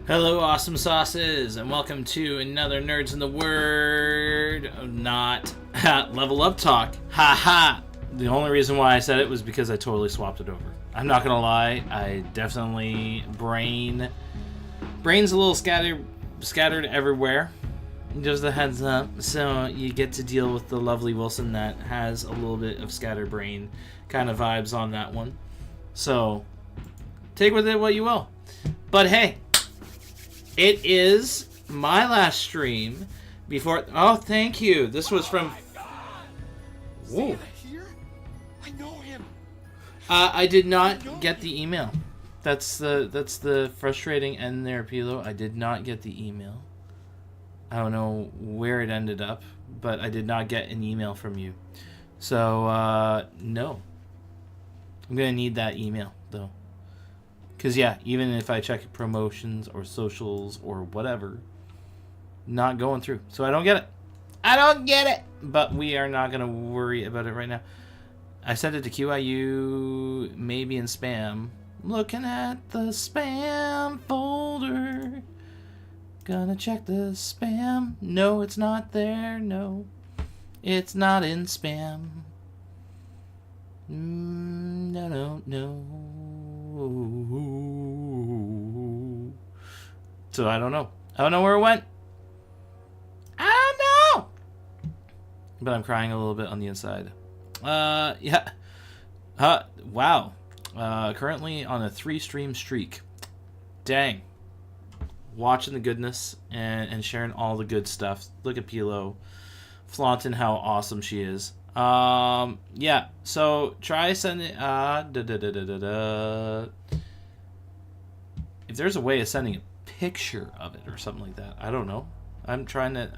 Hello, awesome sauces, and welcome to another Nerds in the Word, not Level Up Talk. Ha ha! The only reason why I said it was because I totally swapped it over. I'm not gonna lie, I definitely brain's a little scattered everywhere. Just a heads up, so you get to deal with the lovely Wilson that has a little bit of scatterbrain kind of vibes on that one. So take with it what you will. But hey, it is my last stream before... Oh, thank you. This was from... Whoa. I know him. I did not get the email. That's the frustrating end there, Pilo. I did not get the email. I don't know where it ended up, but I did not get an email from you. So, no. I'm going to need that email, though. Because, yeah, even if I check promotions or socials or whatever, not going through. So I don't get it. I don't get it! But we are not going to worry about it right now. I sent it to QIU, maybe in spam. Looking at the spam folder. Gonna check the spam. No, it's not there. No, it's not in spam. No. So I don't know. I don't know where it went. I don't know. But I'm crying a little bit on the inside. Yeah. Wow. Currently on a 3-stream streak. Dang. Watching the goodness and sharing all the good stuff. Look at Pilo. Flaunting how awesome she is. Yeah, so try sending if there's a way of sending a picture of it or something like that. I don't know. I'm trying to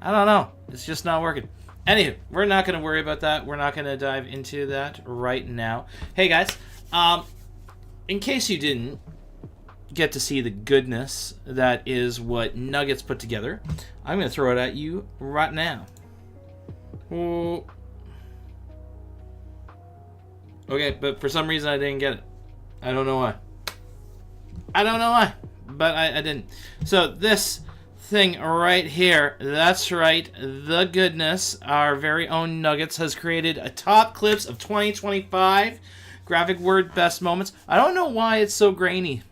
I don't know. It's just not working. Anywho, we're not going to worry about that. We're not going to dive into that right now. Hey guys, in case you didn't get to see the goodness that is what Nuggets put together, I'm going to throw it at you right now. Okay, but for some reason I didn't get it. I don't know why. But I didn't. So this thing right here, that's right, the goodness, our very own Nuggets has created a top clips of 2025 graphic word best moments. I don't know why it's so grainy.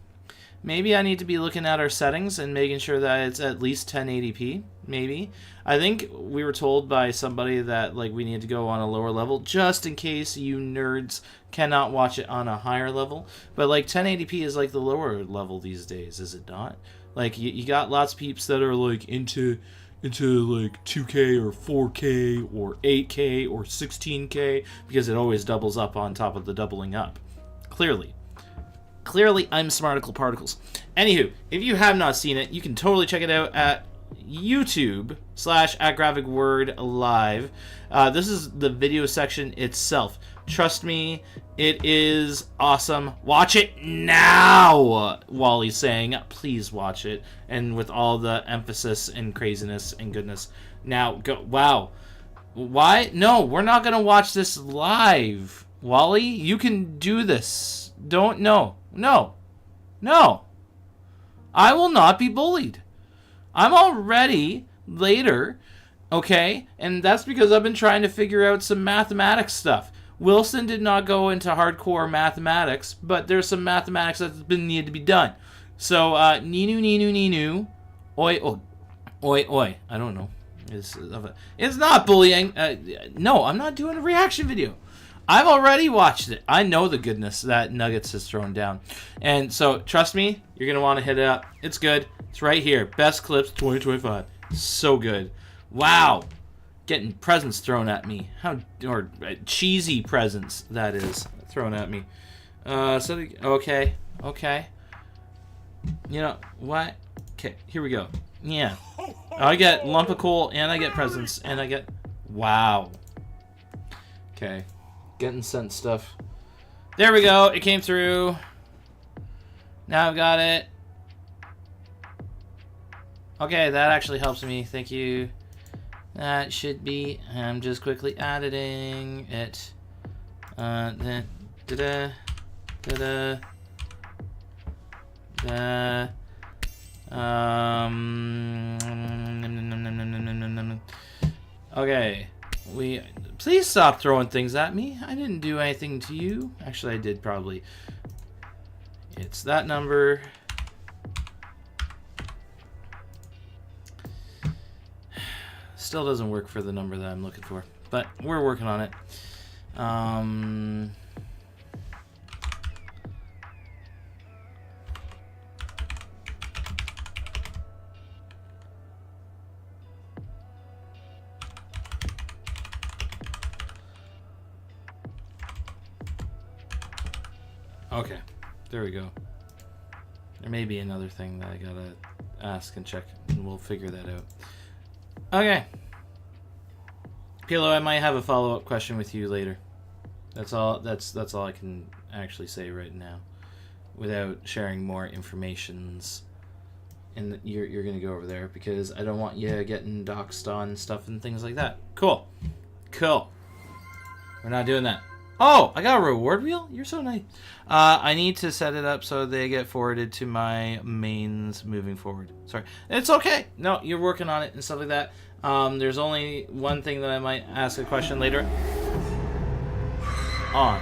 Maybe I need to be looking at our settings and making sure that it's at least 1080p. Maybe. I think we were told by somebody that we need to go on a lower level just in case you nerds cannot watch it on a higher level. But 1080p is the lower level these days, is it not? You got lots of peeps that are into 2K or 4K or 8K or 16K because it always doubles up on top of the doubling up. Clearly, I'm Smarticle Particles. Anywho, if you have not seen it, you can totally check it out at YouTube/@GraphicWordLive. This is the video section itself. Trust me, it is awesome. Watch it now, Wally's saying. Please watch it. And with all the emphasis and craziness and goodness. Now, go. Wow. Why? No, we're not going to watch this live. Wally, you can do this. Don't. No. I will not be bullied. I'm already later, okay? And that's because I've been trying to figure out some mathematics stuff. Wilson did not go into hardcore mathematics, but there's some mathematics that's been needed to be done. So, Ninu. Oi. I don't know. It's not bullying. No, I'm not doing a reaction video. I've already watched it. I know the goodness that Nuggets has thrown down. And so, trust me, you're going to want to hit it up. It's good. It's right here. Best Clips 2025. So good. Wow. Getting presents thrown at me. Or cheesy presents, that is, thrown at me. Okay. You know, what? Okay, here we go. Yeah. I get lump of coal, and I get presents, and I get... Wow. Okay. Getting sent stuff. There we go. It came through. Now I've got it. Okay, that actually helps me. Thank you. That should be... I'm just quickly editing it. Okay. Please stop throwing things at me. I didn't do anything to you. Actually, I did probably. It's that number. Still doesn't work for the number that I'm looking for, but we're working on it. Okay, there we go. There may be another thing that I gotta ask and check, and we'll figure that out. Okay. Pilo, I might have a follow-up question with you later. That's all I can actually say right now, without sharing more informations. And you're gonna go over there because I don't want you getting doxxed on stuff and things like that. Cool. We're not doing that. Oh, I got a reward wheel? You're so nice. I need to set it up so they get forwarded to my mains moving forward. Sorry. It's okay. No, you're working on it and stuff like that. There's only one thing that I might ask a question later on.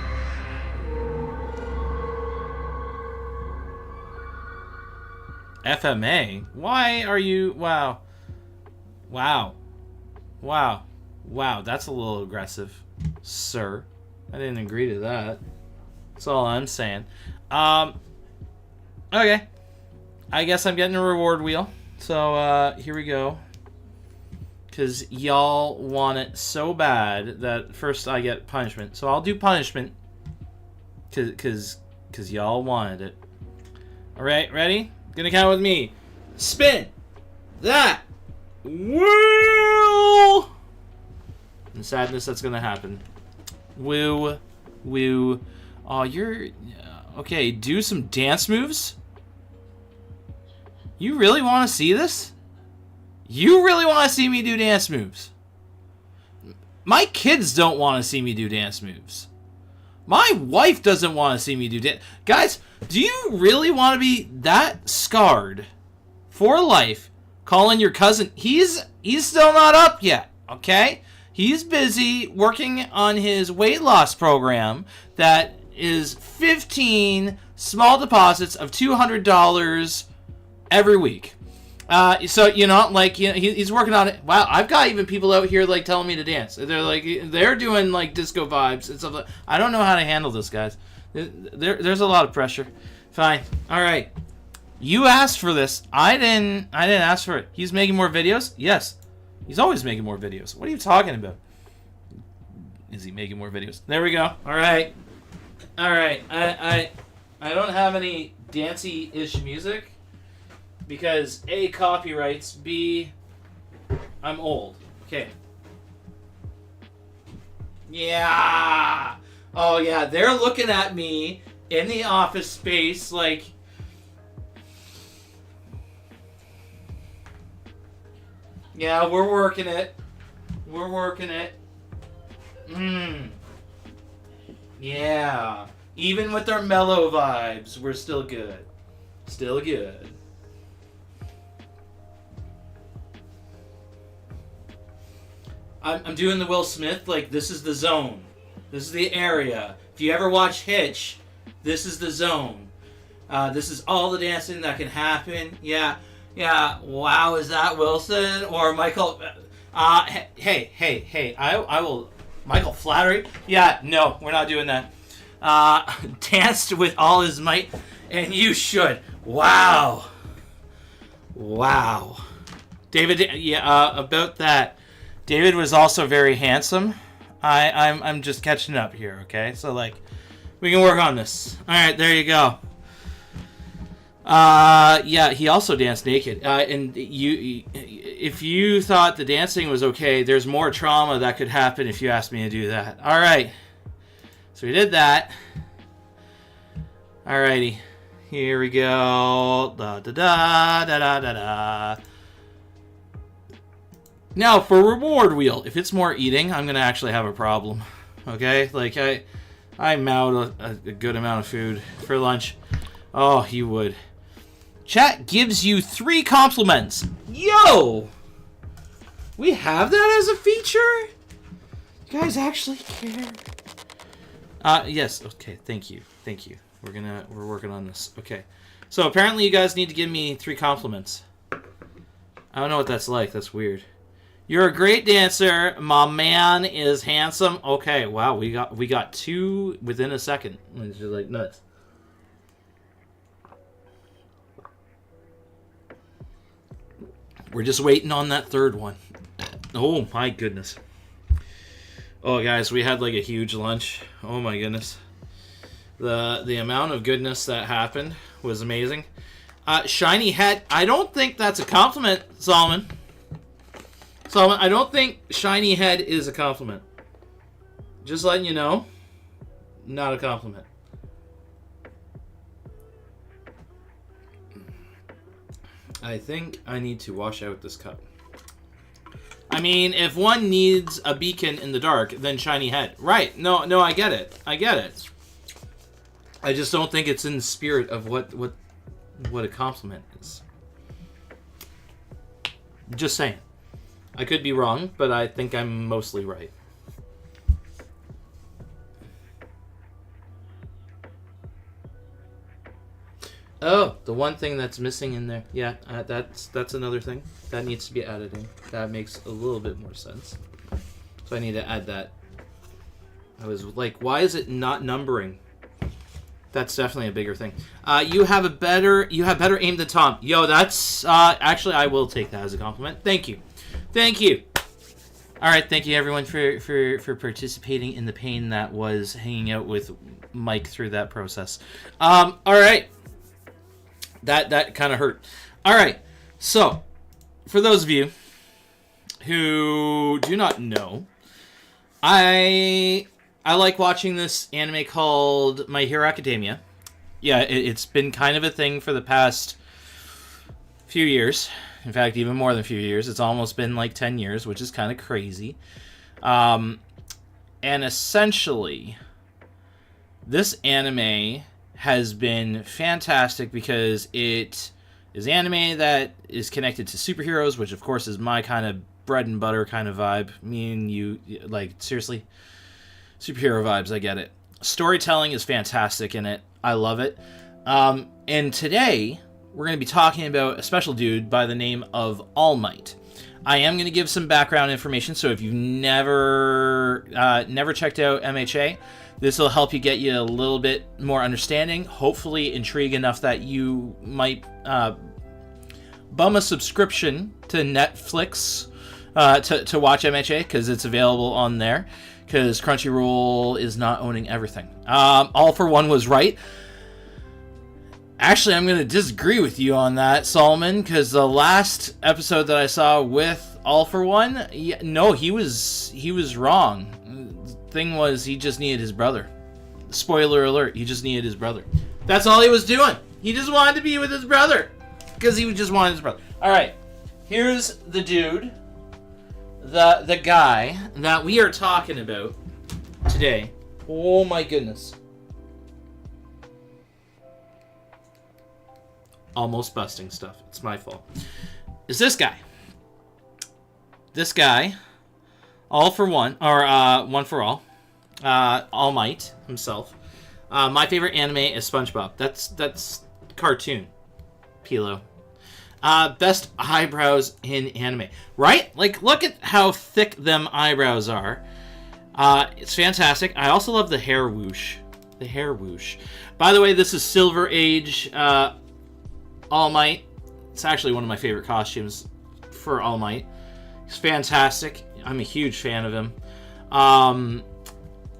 FMA? Why are you... Wow. That's a little aggressive, sir. I didn't agree to that. That's all I'm saying. Okay. I guess I'm getting a reward wheel. So, here we go. Because y'all want it so bad that first I get punishment. So I'll do punishment. Because y'all wanted it. Alright, ready? Gonna count with me. Spin that wheel! And sadness that's gonna happen. Woo. Oh, you're... Okay, do some dance moves? You really want to see this? You really want to see me do dance moves? My kids don't want to see me do dance moves. My wife doesn't want to see me do dance... Guys, do you really want to be that scarred for life calling your cousin... He's still not up yet, okay? He's busy working on his weight loss program that is 15 small deposits of $200 every week. So, he's working on it. Wow, I've got even people out here, telling me to dance. They're doing, disco vibes and stuff. I don't know how to handle this, guys. There's a lot of pressure. Fine. All right. You asked for this. I didn't ask for it. He's making more videos? Yes. He's always making more videos. What are you talking about? Is he making more videos? There we go. All right. I don't have any dancey-ish music because A, copyrights, B, I'm old. Okay. Yeah. Oh yeah, they're looking at me in the office space like... Yeah, we're working it. Yeah. Even with our mellow vibes, we're still good. I'm doing the Will Smith, this is the zone. This is the area. If you ever watch Hitch, this is the zone. This is all the dancing that can happen. Yeah. Wow, is that Wilson or Michael? Hey. I will. Michael Flattery? Yeah, no, we're not doing that. Danced with all his might, and you should. Wow. David, about that. David was also very handsome. I'm just catching up here, okay? So, we can work on this. All right, there you go. Yeah, he also danced naked. And if you thought the dancing was okay, there's more trauma that could happen if you asked me to do that. All right. So we did that. Alrighty. Here we go. Da. Now, for reward wheel, if it's more eating, I'm going to actually have a problem. Okay? I mouth a good amount of food for lunch. Oh, you would. Chat gives you 3 compliments. Yo! We have that as a feature? You guys actually care? Yes. Okay, thank you. Thank you. We're working on this. Okay. So apparently you guys need to give me 3 compliments. I don't know what that's like. That's weird. You're a great dancer. My man is handsome. Okay, wow, we got 2 within a second. It's just like nuts. We're just waiting on that 3rd one. Oh my goodness. Oh guys, we had like a huge lunch. Oh my goodness. The amount of goodness that happened was amazing. Shiny head. I don't think that's a compliment, Solomon. Solomon, I don't think shiny head is a compliment. Just letting you know. Not a compliment. I think I need to wash out this cup. I mean, if one needs a beacon in the dark, then shiny head. Right. No, I get it. I get it. I just don't think it's in the spirit of what a compliment is. Just saying. I could be wrong, but I think I'm mostly right. Oh, the one thing that's missing in there. Yeah, that's another thing. That needs to be added in. That makes a little bit more sense. So I need to add that. I was like, why is it not numbering? That's definitely a bigger thing. You have better aim than Tom. Yo, that's actually I will take that as a compliment. Thank you. Thank you. All right, thank you everyone for participating in the pain that was hanging out with Mike through that process. All right. That kind of hurt. All right. So, for those of you who do not know, I like watching this anime called My Hero Academia. Yeah, it's been kind of a thing for the past few years. In fact, even more than a few years. It's almost been like 10 years, which is kind of crazy. And essentially, this anime has been fantastic because it is anime that is connected to superheroes, which of course is my kind of bread and butter kind of vibe. Me and you, like, seriously, superhero vibes, I get it. Storytelling is fantastic in it. I love it. And today, we're going to be talking about a special dude by the name of All Might. I am going to give some background information, so if you've never checked out MHA, this will help you get you a little bit more understanding, hopefully intrigue enough that you might bum a subscription to Netflix to watch MHA, because it's available on there, because Crunchyroll is not owning everything. All for One was right. Actually, I'm going to disagree with you on that, Solomon, because the last episode that I saw with All for One, no, he was wrong. The thing was, he just needed his brother. Spoiler alert, he just needed his brother. That's all he was doing. He just wanted to be with his brother, because he just wanted his brother. All right, here's the dude, the guy that we are talking about today. Oh my goodness. Almost busting stuff. It's my fault. Is this guy. This guy, All for One, or One for All, All Might himself. My favorite anime is SpongeBob. That's cartoon. Pilo. Best eyebrows in anime. Right? Like, look at how thick them eyebrows are. It's fantastic. I also love the hair whoosh. The hair whoosh. By the way, this is Silver Age All Might. It's actually one of my favorite costumes for All Might. He's fantastic. I'm a huge fan of him.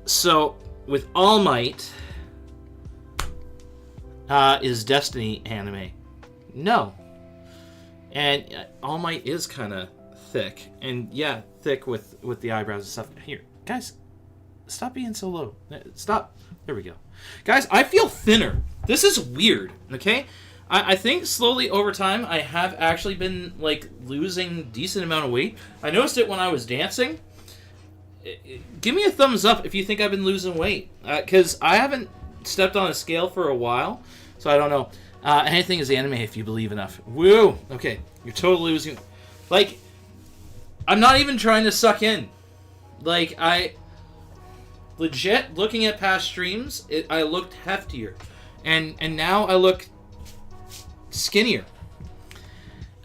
So, with All Might, is Destiny anime? No. And All Might is kind of thick. And yeah, thick with the eyebrows and stuff. Here, guys, stop being so low. Stop. There we go. Guys, I feel thinner. This is weird, okay? I think slowly over time, I have actually been, like, losing decent amount of weight. I noticed it when I was dancing. Give me a thumbs up if you think I've been losing weight. Because I haven't stepped on a scale for a while, so I don't know. Anything is anime if you believe enough. Woo! Okay, you're totally losing. Like, I'm not even trying to suck in. Like, I... Legit, looking at past streams, I looked heftier. And now I look skinnier.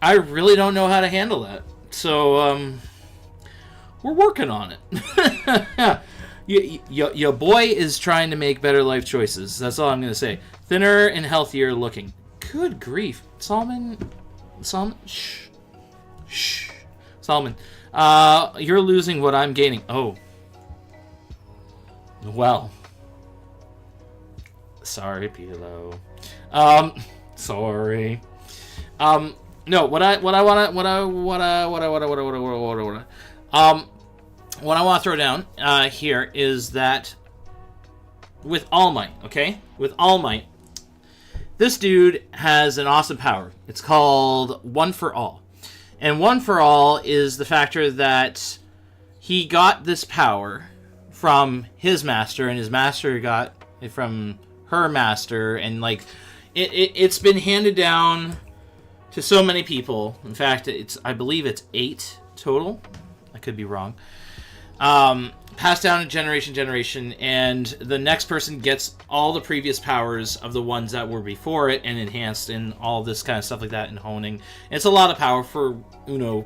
I really don't know how to handle that. So, we're working on it. Your boy is trying to make better life choices. That's all I'm going to say. Thinner and healthier looking. Good grief. Solomon? Shh. Solomon. You're losing what I'm gaining. Oh. Well. Sorry, Pilo. Sorry. No, what I want to throw down here is that with All Might, okay? With All Might, this dude has an awesome power. It's called One for All. And One for All is the factor that he got this power from his master, and his master got it from her master, and like it's been handed down to so many people. In fact, I believe it's 8 total. I could be wrong. Passed down to generation, and the next person gets all the previous powers of the ones that were before it, and enhanced, and all this kind of stuff like that, and honing. It's a lot of power for Uno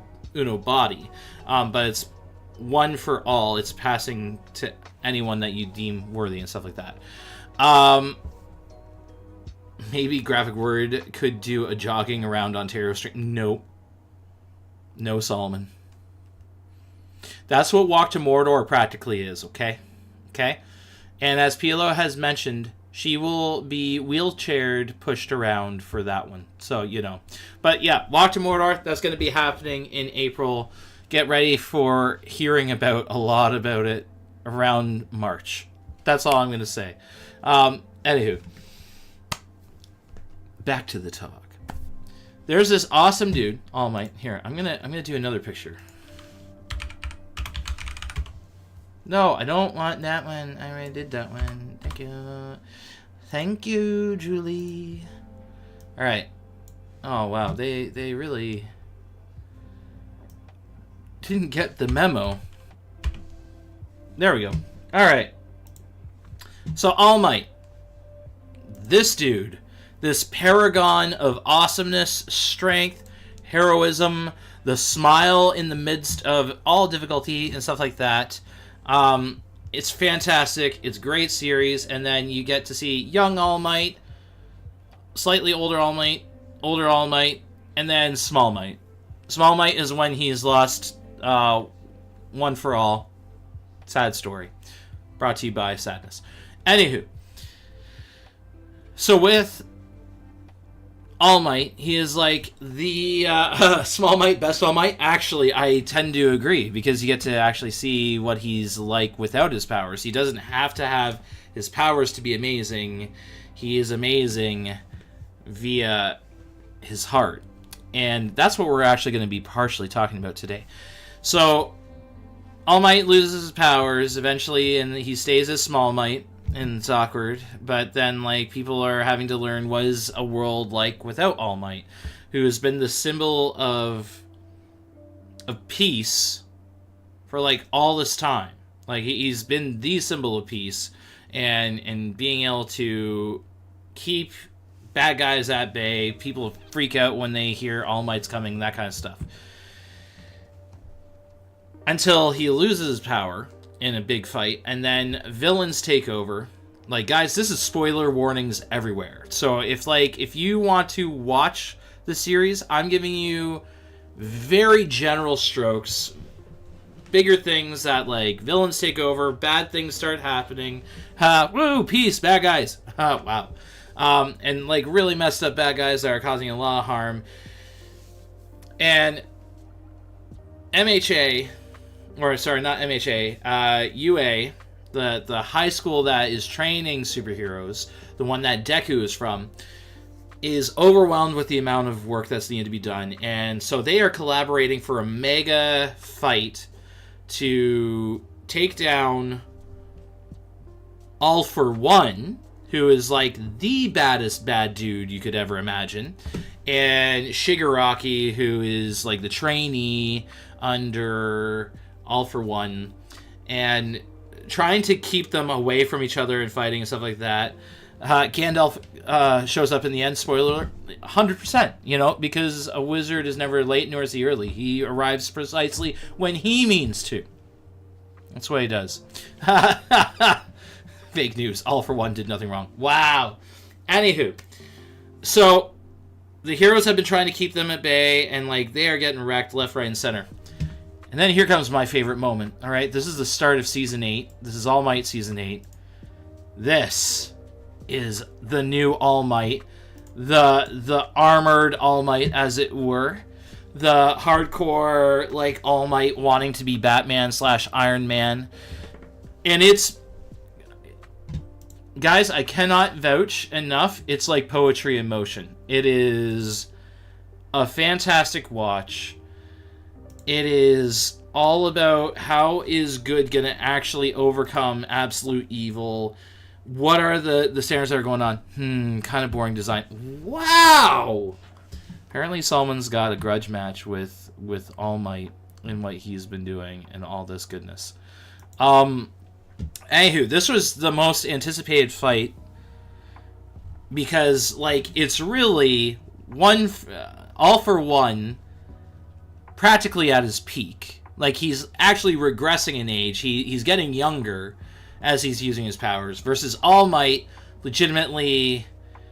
body, but it's one for all. It's passing to anyone that you deem worthy and stuff like that. Maybe Graphic Word could do a jogging around Ontario Street. Nope. No, Solomon. That's what Walk to Mordor practically is, okay? Okay? And as Pilo has mentioned, she will be wheelchaired, pushed around for that one. So, you know. But yeah, Walk to Mordor, that's going to be happening in April. Get ready for hearing about a lot about it around March. That's all I'm going to say. Anywho. Back to the talk. There's this awesome dude, All Might. Here, I'm gonna do another picture. No, I don't want that one. I already did that one. Thank you. Thank you, Julie. Alright. Oh wow, they really didn't get the memo. There we go. Alright. So All Might. This dude. This paragon of awesomeness, strength, heroism, the smile in the midst of all difficulty and stuff like that. It's fantastic. It's a great series. And then you get to see young All Might, slightly older All Might, older All Might, and then Small Might. Small Might is when he's lost One for All. Sad story. Brought to you by Sadness. Anywho. So with All Might, he is like the Small Might, best All Might. Actually, I tend to agree, because you get to actually see what he's like without his powers. He doesn't have to have his powers to be amazing. He is amazing via his heart. And that's what we're actually going to be partially talking about today. So, All Might loses his powers eventually, and he stays as Small Might. And it's awkward, but then like people are having to learn what is a world like without All Might, who has been the symbol of peace for like all this time. Like he's been the symbol of peace, and being able to keep bad guys at bay. People freak out when they hear All Might's coming, that kind of stuff. Until he loses his power in a big fight, and then villains take over. Like, guys, this is spoiler warnings everywhere. So if you want to watch the series, I'm giving you very general strokes. Bigger things that, like, villains take over, bad things start happening. Woo, peace, bad guys. Wow. And, like, really messed up bad guys that are causing a lot of harm. And MHA... Or, sorry, not MHA, UA, the high school that is training superheroes, the one that Deku is from, is overwhelmed with the amount of work that's needed to be done. And so they are collaborating for a mega fight to take down All for One, who is like the baddest bad dude you could ever imagine, and Shigaraki, who is like the trainee under All For One, and trying to keep them away from each other and fighting and stuff like that. Gandalf shows up in the end, spoiler, 100%, you know, because a wizard is never late nor is he early. He arrives precisely when he means to. That's what he does. Fake news. All For One did nothing wrong. Wow. Anywho, so the heroes have been trying to keep them at bay, and like they are getting wrecked left, right, and center. And then here comes my favorite moment. All right, this is the start of Season 8. This is All Might Season 8. This is the new All Might. The armored All Might, as it were. The hardcore, like, All Might wanting to be Batman / Iron Man. And it's... Guys, I cannot vouch enough. It's like poetry in motion. It is a fantastic watch. It is all about how is good going to actually overcome absolute evil. What are the standards that are going on? Kind of boring design. Wow! Apparently Salman's got a grudge match with All Might and what he's been doing and all this goodness. Anywho, this was the most anticipated fight because, like, it's really All For One practically at his peak. Like, he's actually regressing in age. He's getting younger as he's using his powers, versus All Might legitimately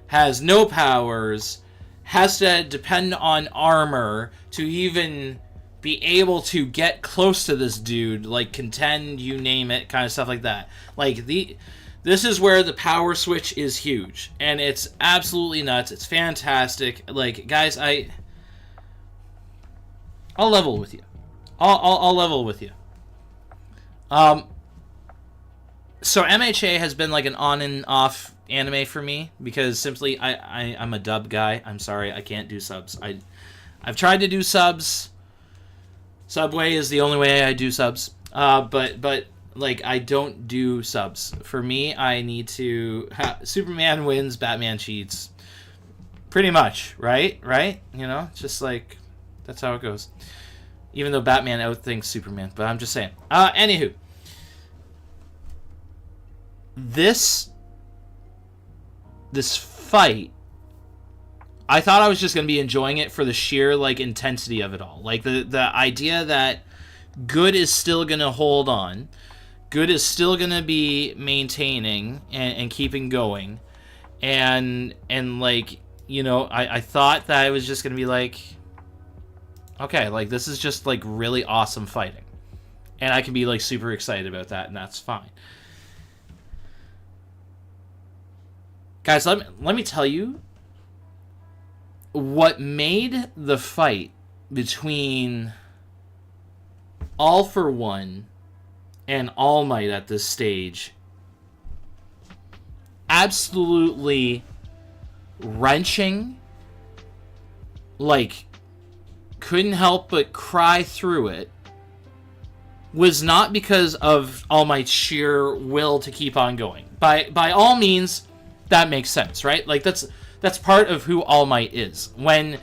has no powers, has to depend on armor to even be able to get close to this dude, like contend, you name it, kind of stuff like that. Like, this is where the power switch is huge, and it's absolutely nuts. It's fantastic. Like, guys, I'll level with you. I'll level with you. So MHA has been like an on and off anime for me because simply I'm a dub guy. I'm sorry, I can't do subs. I've tried to do subs. Subway is the only way I do subs. But like, I don't do subs. For me, I need to Superman wins, Batman cheats. Pretty much, right? You know, just like that's how it goes. Even though Batman outthinks Superman, but I'm just saying. Anywho, this fight, I thought I was just going to be enjoying it for the sheer, like, intensity of it all. Like, the idea that good is still going to hold on. Good is still going to be maintaining and keeping going. And like, you know, I thought that it was just going to be like, okay, like, this is just, like, really awesome fighting. And I can be, like, super excited about that, and that's fine. Guys, let me tell you what made the fight between All For One and All Might at this stage absolutely wrenching, like, couldn't help but cry through it, was not because of All Might's sheer will to keep on going. By all means, that makes sense, right? Like, that's part of who All Might is. When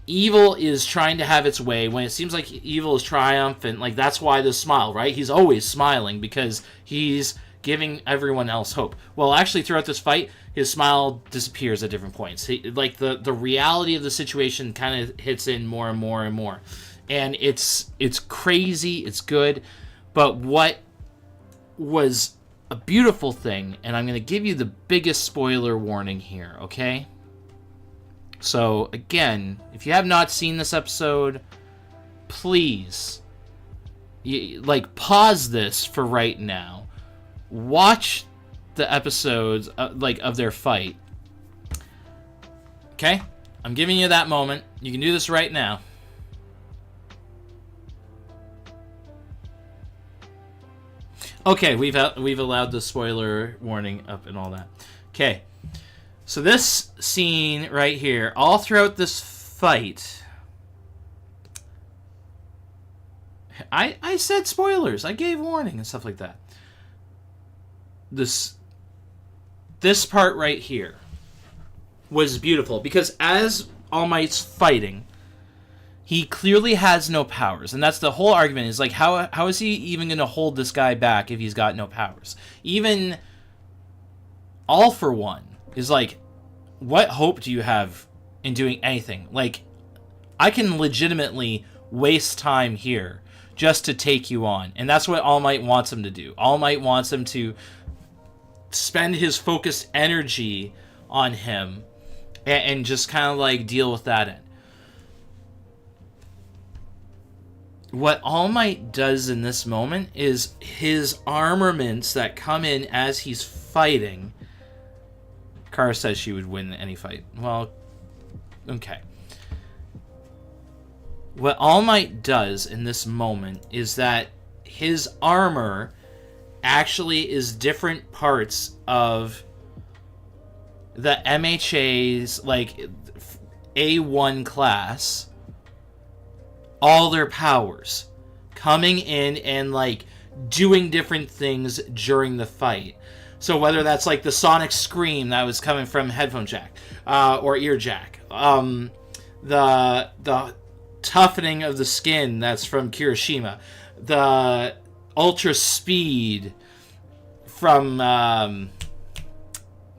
evil is trying to have its way, when it seems like evil is triumphant, like, that's why the smile, right? He's always smiling because he's giving everyone else hope. Well, actually, throughout this fight, his smile disappears at different points. Like, the reality of the situation kind of hits in more and more and more. And it's crazy, it's good, but what was a beautiful thing, and I'm going to give you the biggest spoiler warning here, okay? So, again, if you have not seen this episode, please, pause this for right now. Watch the episodes, of their fight. Okay? I'm giving you that moment. You can do this right now. Okay, we've allowed the spoiler warning up and all that. Okay, so this scene right here, all throughout this fight, I said spoilers. I gave warning and stuff like that. this part right here was beautiful because as All Might's fighting, he clearly has no powers, and that's the whole argument. Is like, how is he even going to hold this guy back if he's got no powers? Even All For One is like, what hope do you have in doing anything? Like, I can legitimately waste time here just to take you on, and that's what All Might wants him to do. All Might wants him to spend his focused energy on him and just kind of like deal with that end. What All Might does in this moment is his armaments that come in as he's fighting. Kara says she would win any fight. Well, okay. What All Might does in this moment is that his armor actually is different parts of the MHA's like A1 class, all their powers coming in and like doing different things during the fight. So whether that's like the sonic scream that was coming from headphone jack or ear jack, the toughening of the skin that's from Kirishima, the ultra speed from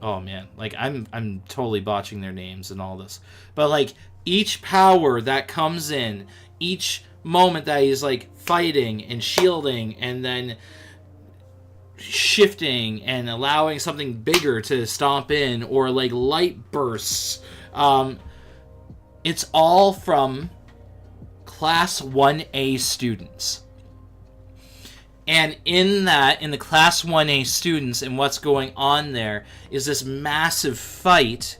oh man, like I'm totally botching their names and all this, but like each power that comes in, each moment that he's like fighting and shielding and then shifting and allowing something bigger to stomp in, or like light bursts, it's all from Class 1A students. And in the Class 1A students and what's going on there is this massive fight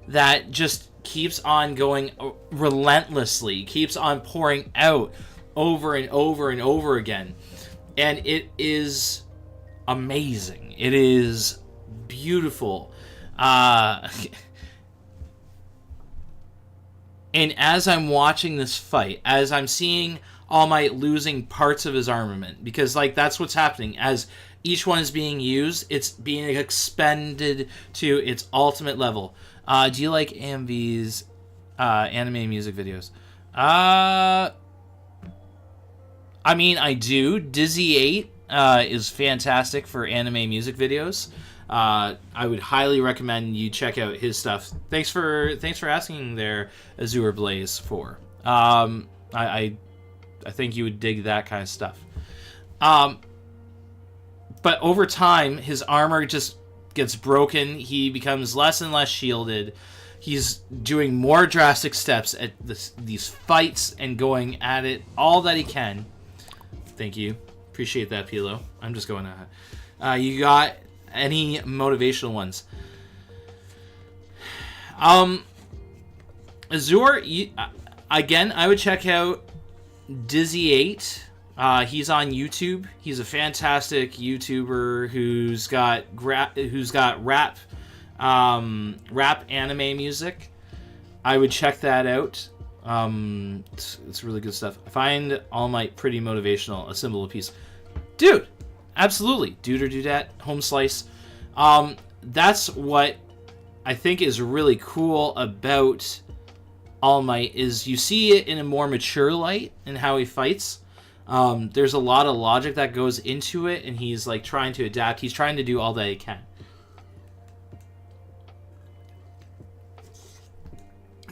that just keeps on going relentlessly, keeps on pouring out over and over and over again. And it is amazing. It is beautiful. And as I'm watching this fight, as I'm seeing All Might losing parts of his armament, because like that's what's happening as each one is being used, it's being expended to its ultimate level. Do you like AMV's anime music videos? I mean, I do. Dizzy 8 is fantastic for anime music videos. I would highly recommend you check out his stuff. Thanks for asking there, Azure Blaze 4. I think you would dig that kind of stuff. But over time, his armor just gets broken. He becomes less and less shielded. He's doing more drastic steps at these fights and going at it all that he can. Thank you. Appreciate that, Pilo. I'm just going at it. You got any motivational ones? Azure, again, I would check out Dizzy 8. He's on YouTube. He's a fantastic YouTuber who's got rap anime music. I would check that out. It's really good stuff. I find All Might pretty motivational. A symbol of peace, dude. Absolutely, dude or dudette, home slice. That's what I think is really cool about All Might is you see it in a more mature light in how he fights. There's a lot of logic that goes into it, and he's like trying to adapt. He's trying to do all that he can.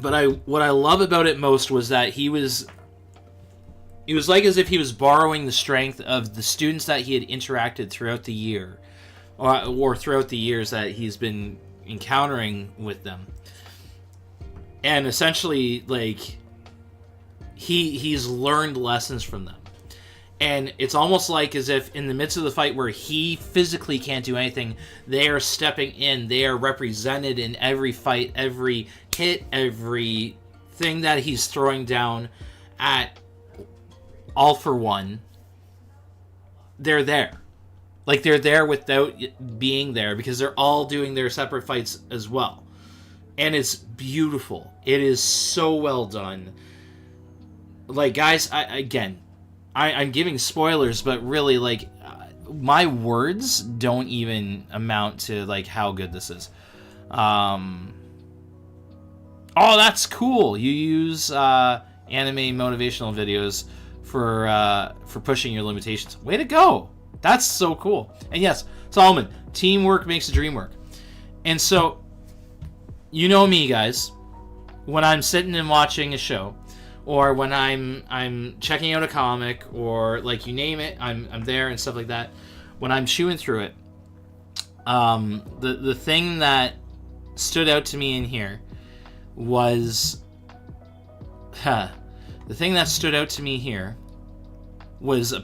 But what I love about it most was that it was like as if he was borrowing the strength of the students that he had interacted throughout the year, or throughout the years that he's been encountering with them. And essentially, like, he's learned lessons from them. And it's almost like as if in the midst of the fight where he physically can't do anything, they are stepping in. They are represented in every fight, every hit, every thing that he's throwing down at All For One. They're there. Like, they're there without being there because they're all doing their separate fights as well. And it's beautiful. It is so well done. Like, guys, I'm giving spoilers, but really, like, my words don't even amount to like how good this is. Oh, that's cool. You use anime motivational videos for pushing your limitations. Way to go. That's so cool. And yes, Solomon, teamwork makes the dream work. And so, you know me, guys. When I'm sitting and watching a show, or when I'm checking out a comic, or like you name it, I'm there and stuff like that. When I'm chewing through it, the thing that stood out to me in here was a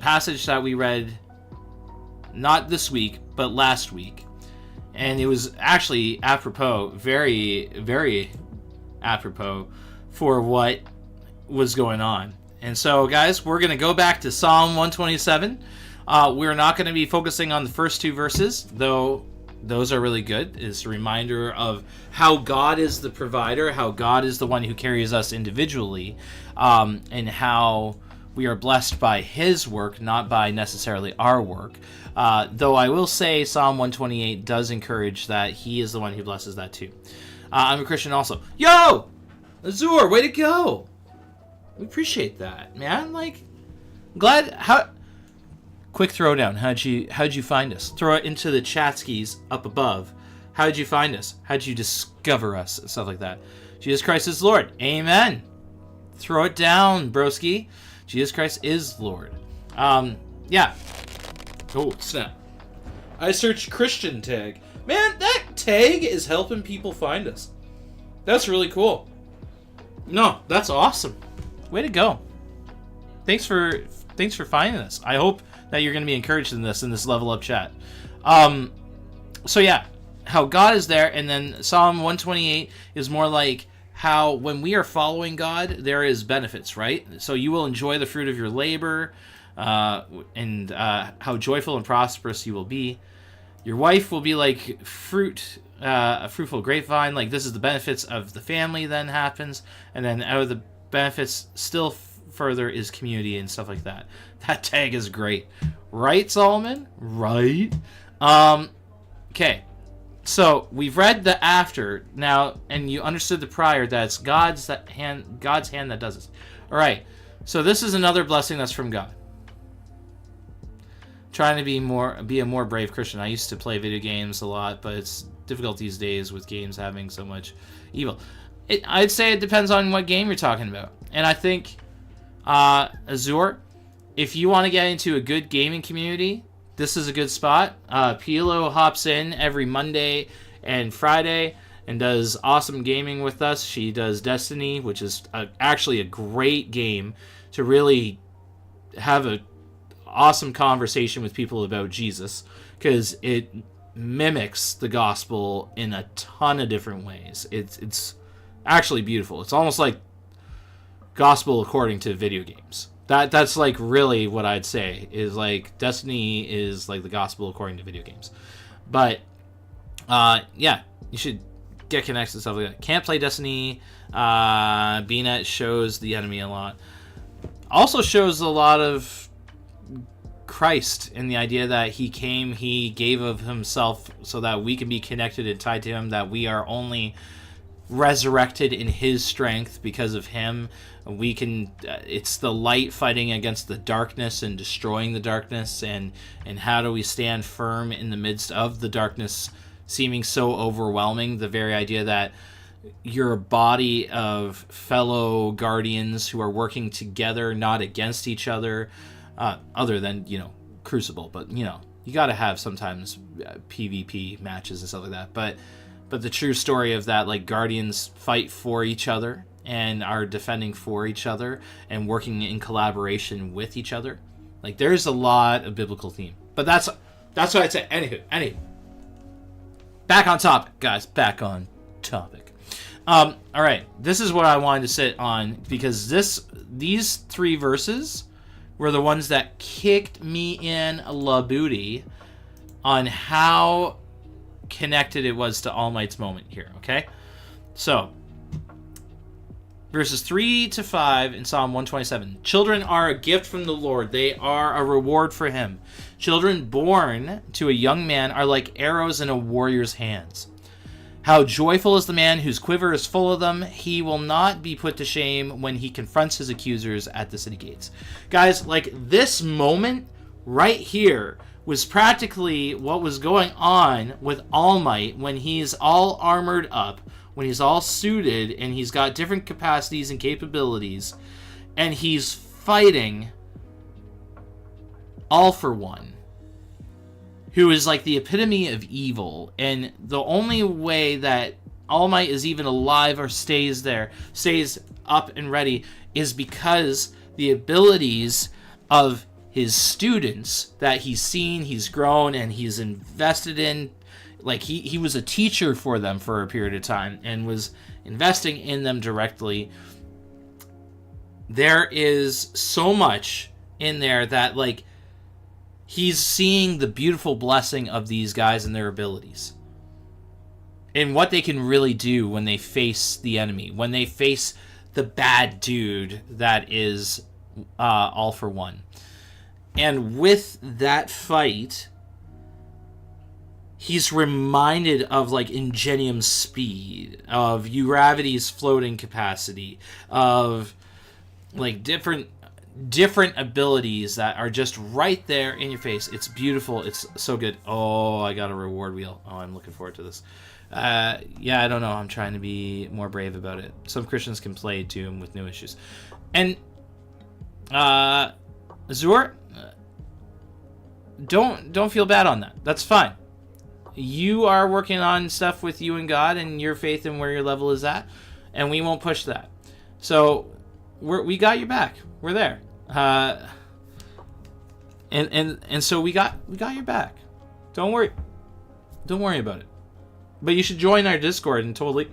passage that we read not this week but last week, and it was actually apropos, very, very apropos for what was going on. And so, guys, we're going to go back to Psalm 127. We're not going to be focusing on the first two verses, though those are really good. It's a reminder of how God is the provider, how God is the one who carries us individually, and how we are blessed by his work, not by necessarily our work. Though I will say Psalm 128 does encourage that he is the one who blesses that too. I'm a Christian also. Yo! Azur, way to go! We appreciate that, man. Like, glad how. Quick throwdown. How'd you find us? Throw it into the chat skis up above. How'd you find us? How'd you discover us? And stuff like that. Jesus Christ is Lord. Amen. Throw it down, broski. Jesus Christ is Lord. Yeah. Oh, snap. I searched Christian tag. Man, that tag is helping people find us. That's really cool. No, that's awesome. Way to go. Thanks for finding us. I hope that you're going to be encouraged in this level up chat. So yeah, how God is there, and then Psalm 128 is more like how when we are following God, there is benefits, right? So you will enjoy the fruit of your labor, and how joyful and prosperous you will be. Your wife will be like a fruitful grapevine. Like, this is the benefits of the family then happens, and then out of the benefits still further is community and stuff like that. That tag is great, right, Solomon? Right. Okay, so we've read the after now, and you understood the prior. That's God's hand that does this. All right. So this is another blessing that's from God. Trying to be a more brave Christian. I used to play video games a lot, but it's difficult these days with games having so much evil. I'd say it depends on what game you're talking about. And I think, Azur, if you want to get into a good gaming community, this is a good spot. Pilo hops in every Monday and Friday and does awesome gaming with us. She does Destiny, which is actually a great game to really have a awesome conversation with people about Jesus, because it mimics the gospel in a ton of different ways. It's actually beautiful. It's almost like gospel according to video games. That's like really what I'd say is like Destiny is like the gospel according to video games. But yeah, you should get connected to stuff like that. Can't play Destiny. BNet shows the enemy a lot. Also shows a lot of Christ in the idea that he came, he gave of himself so that we can be connected and tied to him, that we are only resurrected in his strength because of him. We can it's the light fighting against the darkness and destroying the darkness, and how do we stand firm in the midst of the darkness seeming so overwhelming. The very idea that you're a body of fellow guardians who are working together, not against each other, other than, Crucible. But, you got to have sometimes PvP matches and stuff like that. But the true story of that, like, guardians fight for each other and are defending for each other and working in collaboration with each other. Like, there's a lot of biblical theme. But that's what I'd say. Anywho. Back on topic, guys. Back on topic. All right. This is what I wanted to sit on, because these three verses were the ones that kicked me in la booty on how connected it was to All Might's moment here, okay? So, verses 3 to 5 in Psalm 127. Children are a gift from the Lord. They are a reward for him. Children born to a young man are like arrows in a warrior's hands. How joyful is the man whose quiver is full of them. He will not be put to shame when he confronts his accusers at the city gates. Guys, like, this moment right here was practically what was going on with All Might when he's all armored up, when he's all suited, and he's got different capacities and capabilities, and he's fighting All for One, who is like the epitome of evil. And the only way that All Might is even alive or stays up and ready, is because the abilities of his students that he's seen, he's grown, and he's invested in. Like, he was a teacher for them for a period of time and was investing in them directly. There is so much in there that, like, he's seeing the beautiful blessing of these guys and their abilities, and what they can really do when they face the enemy, when they face the bad dude that is All for One. And with that fight, he's reminded of, like, Ingenium's speed, of Uravity's floating capacity, of, like, different abilities that are just right there in your face. It's beautiful. It's so good. Oh, I got a reward wheel. Oh, I'm looking forward to this. Yeah, I don't know. I'm trying to be more brave about it. Some Christians can play Doom with no issues. And Zur, don't feel bad on that. That's fine. You are working on stuff with you and God and your faith and where your level is at, and we won't push that. So we got your back. We're there. And so we got your back. Don't worry about it. But you should join our Discord and totally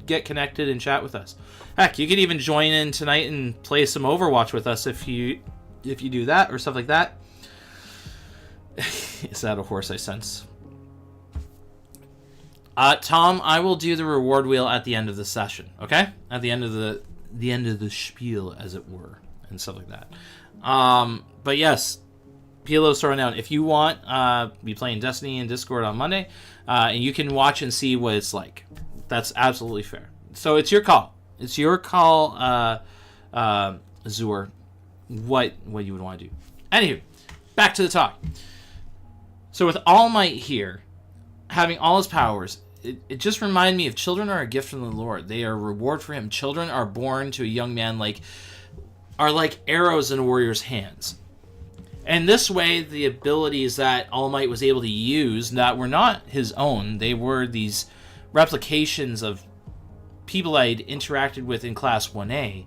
get connected and chat with us. Heck, you could even join in tonight and play some Overwatch with us if you do that or stuff like that. Is that a horse I sense? Tom, I will do the reward wheel at the end of the session, okay? At the end of the spiel, as it were, and stuff like that. But yes, Pilo's throwing out. If you want, be playing Destiny in Discord on Monday, and you can watch and see what it's like. That's absolutely fair. So it's your call. It's your call, Zur, what you would want to do. Anywho, back to the talk. So with All Might here, having all his powers, it just reminded me of children are a gift from the Lord. They are a reward for him. Children are born to a young man like arrows in a warrior's hands. And this way, the abilities that All Might was able to use that were not his own, they were these replications of people I'd interacted with in Class 1A.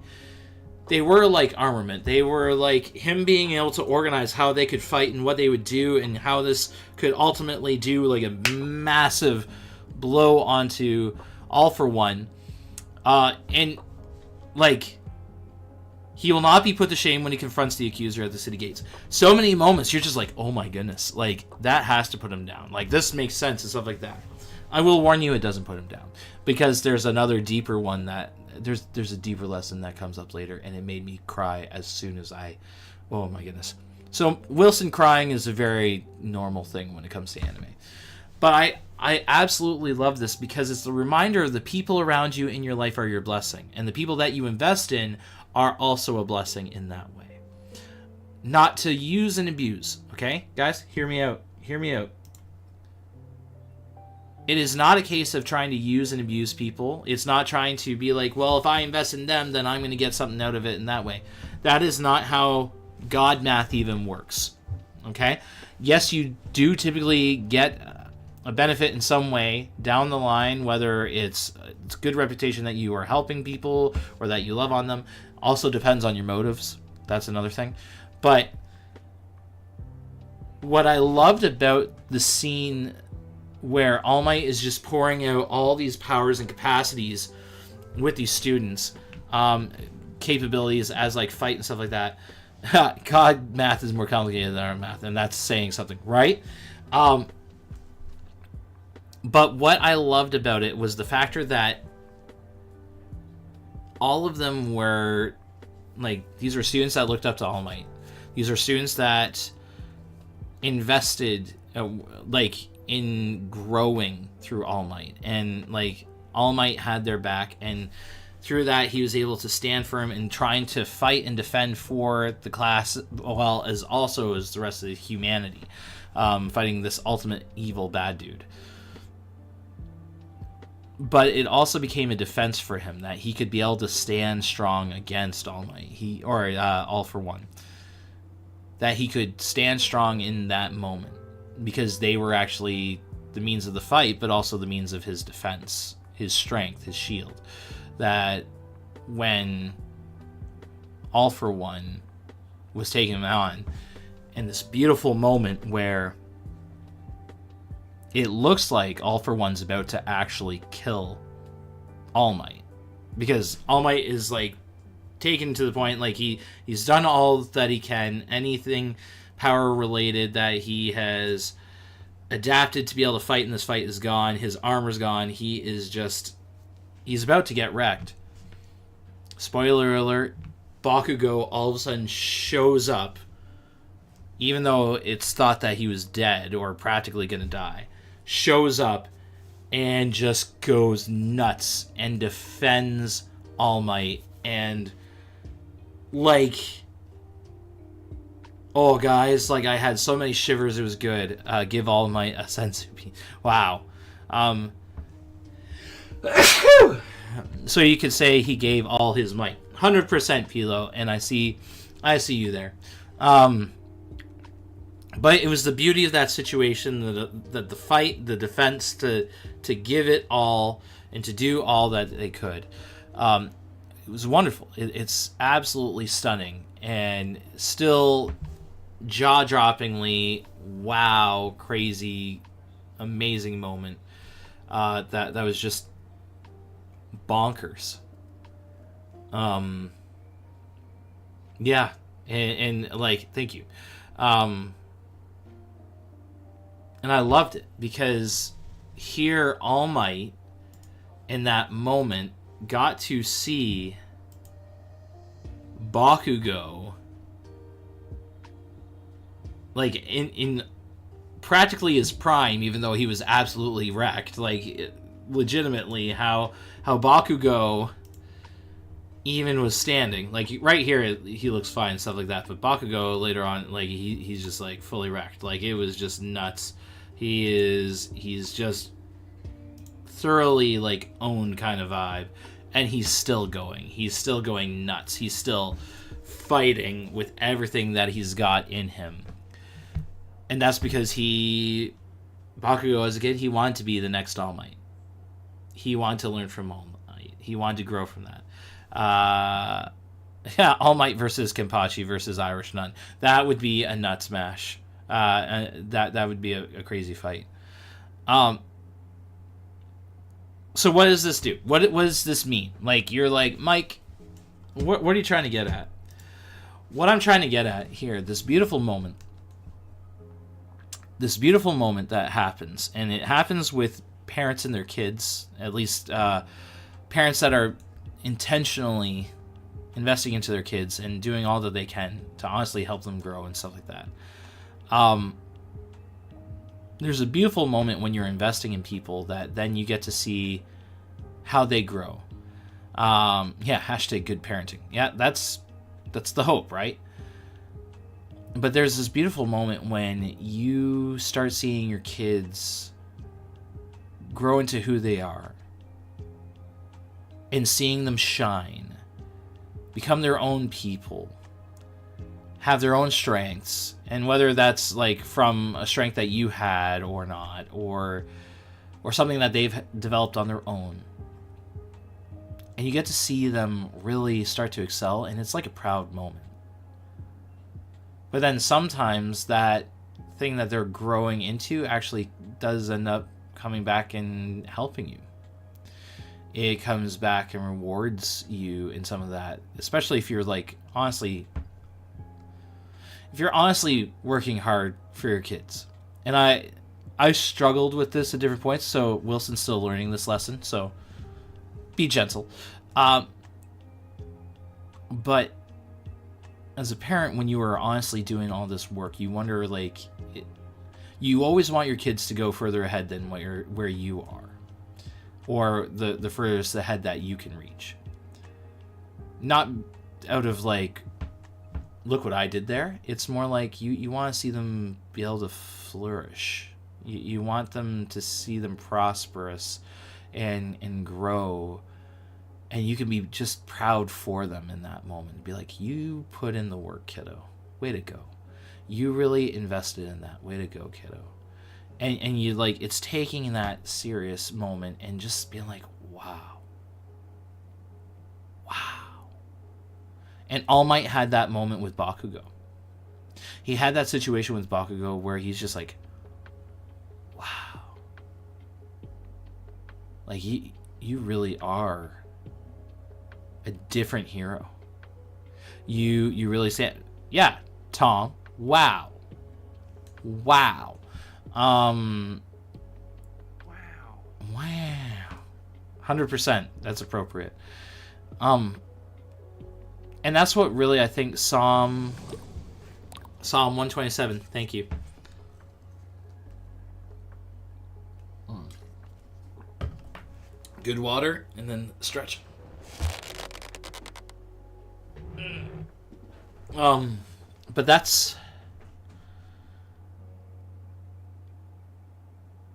They were like armament. They were like him being able to organize how they could fight and what they would do and how this could ultimately do like a massive blow onto All for One. And like, he will not be put to shame when he confronts the accuser at the city gates. So many moments you're just like, oh my goodness, like that has to put him down. Like this makes sense and stuff like that. I will warn you, it doesn't put him down, because there's another deeper one that there's a deeper lesson that comes up later, and it made me cry as soon as oh my goodness. So Wilson crying is a very normal thing when it comes to anime, but I absolutely love this because it's the reminder of the people around you in your life are your blessing, and the people that you invest in are also a blessing in that way. Not to use and abuse, okay? Guys, hear me out. It is not a case of trying to use and abuse people. It's not trying to be like, well, if I invest in them, then I'm going to get something out of it in that way. That is not how God math even works, okay? Yes, you do typically get a benefit in some way down the line, whether it's good reputation that you are helping people or that you love on them. Also depends on your motives. That's another thing. But what I loved about the scene where All Might is just pouring out all these powers and capacities with these students, capabilities as like fight and stuff like that. God, math is more complicated than our math, and that's saying something, right? But what I loved about it was the factor that all of them were, like, these were students that looked up to All Might. These are students that invested, like, in growing through All Might. And, like, All Might had their back, and through that he was able to stand firm in trying to fight and defend for the class, well, as also as the rest of humanity, fighting this ultimate evil bad dude. But it also became a defense for him, that he could be able to stand strong against All Might, All for One. That he could stand strong in that moment, because they were actually the means of the fight, but also the means of his defense, his strength, his shield. That when All for One was taking him on, in this beautiful moment where it looks like All for One's about to actually kill All Might, because All Might is, like, taken to the point, like, he's done all that he can, anything power related that he has adapted to be able to fight in this fight is gone, his armor's gone, he's about to get wrecked. Spoiler alert, Bakugo all of a sudden shows up, even though it's thought that he was dead or practically gonna die. Shows up and just goes nuts and defends All Might. And, like, oh, guys, like, I had so many shivers, it was good. Give All Might a senzu bean. Wow. So you could say he gave all his might. 100% Pilo, and I see you there. But it was the beauty of that situation, the fight, the defense, to give it all and to do all that they could. It was wonderful. It's absolutely stunning, and still jaw-droppingly, wow, crazy, amazing moment. That was just bonkers. Yeah, and like, thank you. And I loved it, because here All Might, in that moment, got to see Bakugo, like, in practically his prime, even though he was absolutely wrecked. Like, legitimately, how Bakugo even was standing. Like, right here, he looks fine and stuff like that, but Bakugo later on, like, he's just, like, fully wrecked. Like, it was just nuts. He's just thoroughly, like, owned kind of vibe, and he's still going nuts. He's still fighting with everything that he's got in him. And that's because Bakugo, as a kid, he wanted to be the next All Might. He wanted to learn from All Might. He wanted to grow from that. Yeah, All Might versus Kenpachi versus Irish Nun. That would be a nut smash. That would be a crazy fight. So what does this do? What does this mean? Like, you're like, Mike, what are you trying to get at? What I'm trying to get at here, this beautiful moment that happens, and it happens with parents and their kids, at least parents that are intentionally investing into their kids and doing all that they can to honestly help them grow and stuff like that. There's a beautiful moment when you're investing in people that then you get to see how they grow. Yeah, hashtag good parenting. Yeah, that's the hope, right? But there's this beautiful moment when you start seeing your kids grow into who they are, and seeing them shine, become their own people, have their own strengths, and whether that's like from a strength that you had or not, or something that they've developed on their own. And you get to see them really start to excel, and it's like a proud moment. But then sometimes that thing that they're growing into actually does end up coming back and helping you. It comes back and rewards you in some of that, especially if you're like honestly working hard for your kids. And I struggled with this at different points, so Wilson's still learning this lesson, so be gentle. But as a parent, when you are honestly doing all this work, you wonder, like, you always want your kids to go further ahead than where you are, or the furthest ahead that you can reach. Not out of like, look what I did there. It's more like you want to see them be able to flourish. You want them to see them prosperous and grow, and you can be just proud for them in that moment. Be like, you put in the work, kiddo. Way to go. You really invested in that. Way to go, kiddo. And you, like, it's taking that serious moment and just being like, wow. Wow. And All Might had that moment with Bakugo. He had that situation with Bakugo where he's just like, wow. Like, you really are a different hero. You really say, yeah, Tom, wow. Wow. Wow. 100%. That's appropriate. And that's what really, I think, Psalm 127. Thank you. Good water, and then stretch. But that's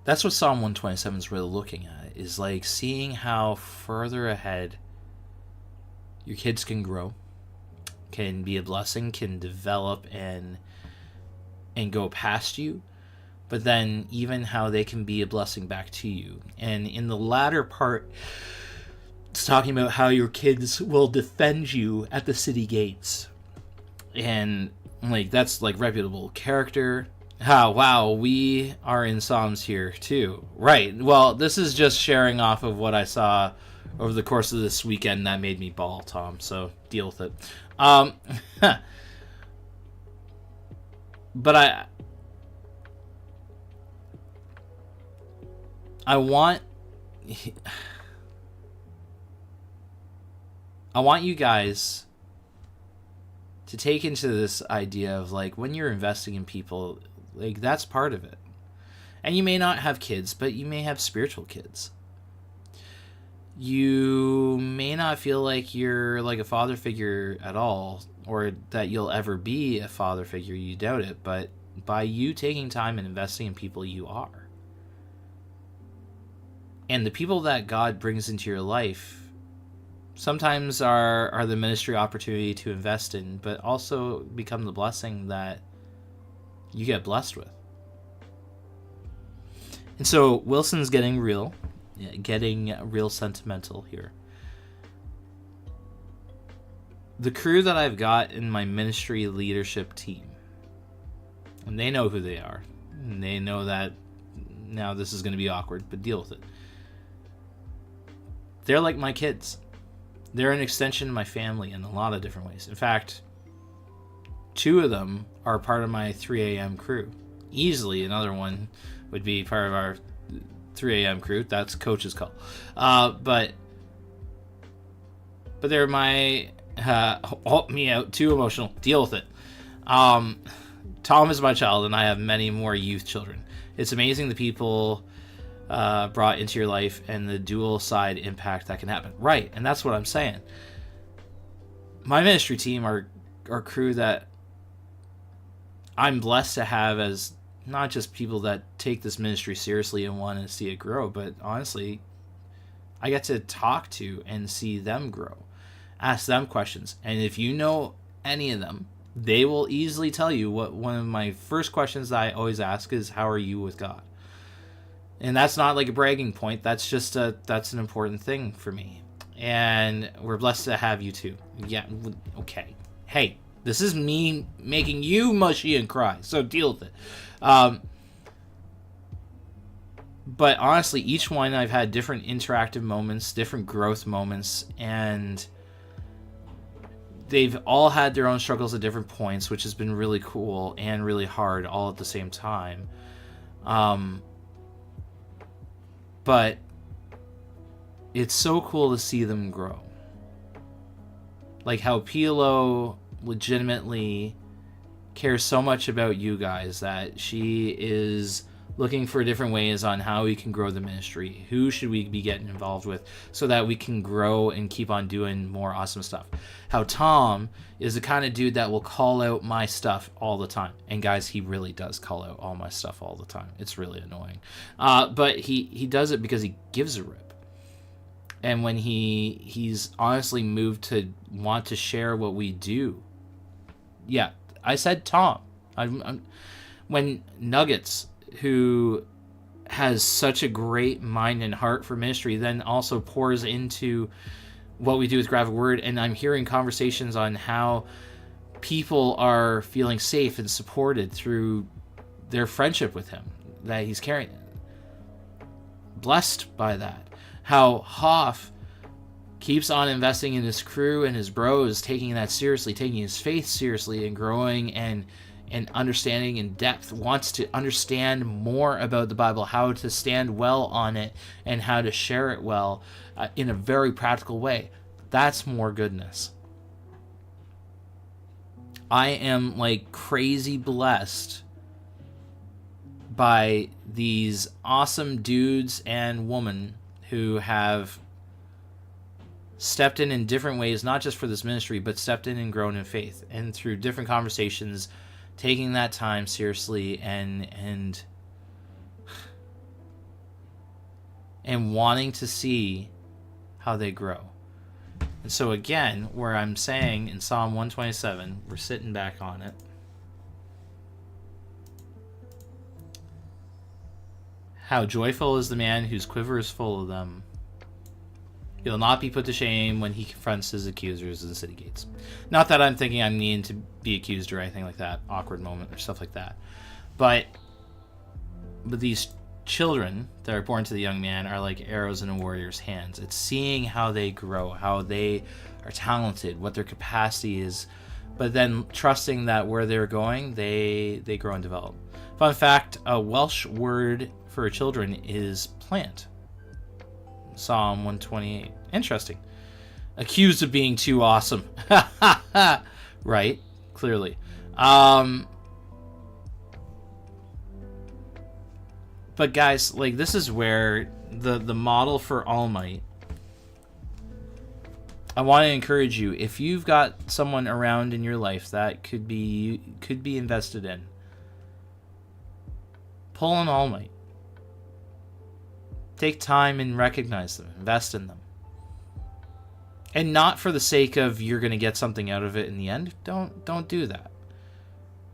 what Psalm 127 is really looking at, is like seeing how further ahead your kids can grow, can be a blessing, can develop and go past you, but then even how they can be a blessing back to you. And in the latter part, it's talking about how your kids will defend you at the city gates. And like, that's like reputable character. Wow, we are in Psalms here too. Right. Well, this is just sharing off of what I saw over the course of this weekend that made me bawl, Tom. So deal with it. But I want you guys to take into this idea of, like, when you're investing in people, like, that's part of it. And you may not have kids, but you may have spiritual kids. You may not feel like you're like a father figure at all, or that you'll ever be a father figure. You doubt it, but by you taking time and investing in people, you are. And the people that God brings into your life sometimes are the ministry opportunity to invest in, but also become the blessing that you get blessed with. And so Wilson's getting real sentimental here. The crew that I've got in my ministry leadership team, and they know who they are, and they know that now this is going to be awkward, but deal with it. They're like my kids. They're an extension of my family in a lot of different ways. In fact, 2 of them are part of my 3 a.m. crew. Easily another one would be part of our 3 a.m. crew. That's Coach's call. But they're my... me out. Too emotional. Deal with it. Tom is my child, and I have many more youth children. It's amazing the people brought into your life and the dual side impact that can happen. Right, and that's what I'm saying. My ministry team are crew that I'm blessed to have as not just people that take this ministry seriously and want to see it grow, but honestly, I get to talk to and see them grow. Ask them questions. And if you know any of them, they will easily tell you what one of my first questions that I always ask is, how are you with God? And that's not like a bragging point. That's just that's an important thing for me. And we're blessed to have you too. Yeah, okay. Hey, this is me making you mushy and cry, so deal with it. But honestly, each one I've had different interactive moments, different growth moments, and they've all had their own struggles at different points, which has been really cool and really hard all at the same time. But it's so cool to see them grow. Like how Pilo legitimately cares so much about you guys that she is looking for different ways on how we can grow the ministry. Who should we be getting involved with so that we can grow and keep on doing more awesome stuff. How Tom is the kind of dude that will call out my stuff all the time. And guys, he really does call out all my stuff all the time. It's really annoying. But he does it because he gives a rip. And when he's honestly moved to want to share what we do. Yeah, I said Tom. When Nuggets, who has such a great mind and heart for ministry, then also pours into what we do with Graphic Word, and I'm hearing conversations on how people are feeling safe and supported through their friendship with him that he's carrying. Blessed by that. How Hoff keeps on investing in his crew and his bros, taking that seriously, taking his faith seriously, and growing and understanding in depth, wants to understand more about the Bible, how to stand well on it, and how to share it well in a very practical way. That's more goodness. I am like crazy blessed by these awesome dudes and women who have stepped in different ways, not just for this ministry, but stepped in and grown in faith, and through different conversations, taking that time seriously and wanting to see how they grow. And so again, where I'm saying in Psalm 127, we're sitting back on it. How joyful is the man whose quiver is full of them. He'll not be put to shame when he confronts his accusers in the city gates. Not that I'm thinking I'm needing to be accused or anything like that, awkward moment or stuff like that. But these children that are born to the young man are like arrows in a warrior's hands. It's seeing how they grow, how they are talented, what their capacity is, but then trusting that where they're going, they grow and develop. Fun fact, a Welsh word for children is plant. Psalm 128. Interesting. Accused of being too awesome. Right? Clearly. But guys, like, this is where the model for All Might, I want to encourage you, if you've got someone around in your life that could be invested in, pull an All Might. Take time and recognize them. Invest in them. And not for the sake of you're going to get something out of it in the end. Don't do that.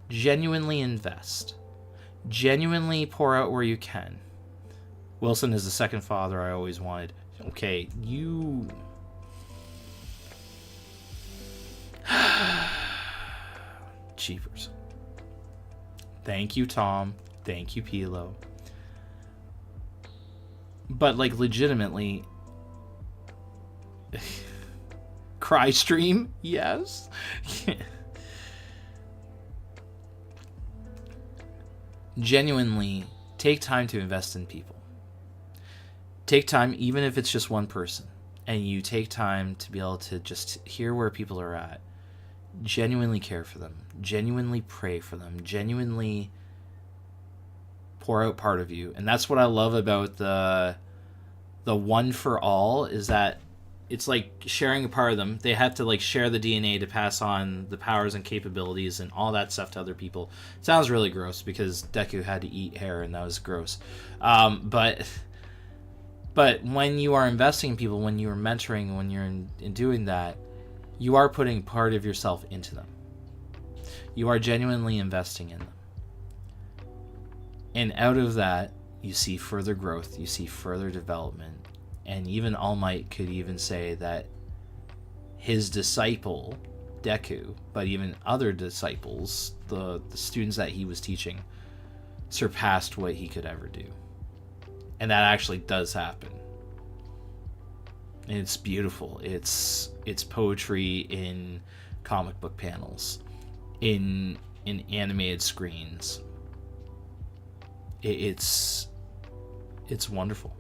Genuinely invest. Genuinely pour out where you can. Wilson is the second father I always wanted. Okay, you... Cheapers. Thank you, Tom. Thank you, Pilo. But, like, legitimately... Cry stream? Yes. Genuinely, take time to invest in people. Take time, even if it's just one person, and you take time to be able to just hear where people are at. Genuinely care for them. Genuinely pray for them. Genuinely pour out part of you. And that's what I love about the one for all, is that it's like sharing a part of them. They have to like share the DNA to pass on the powers and capabilities and all that stuff to other people. It sounds really gross because Deku had to eat hair and that was gross. But when you are investing in people, when you are mentoring, when you're in doing that, you are putting part of yourself into them. You are genuinely investing in them. And out of that, you see further growth, you see further development. And even All Might could even say that his disciple, Deku, but even other disciples, the students that he was teaching, surpassed what he could ever do. And that actually does happen. And it's beautiful. It's poetry in comic book panels, in animated screens. It's wonderful.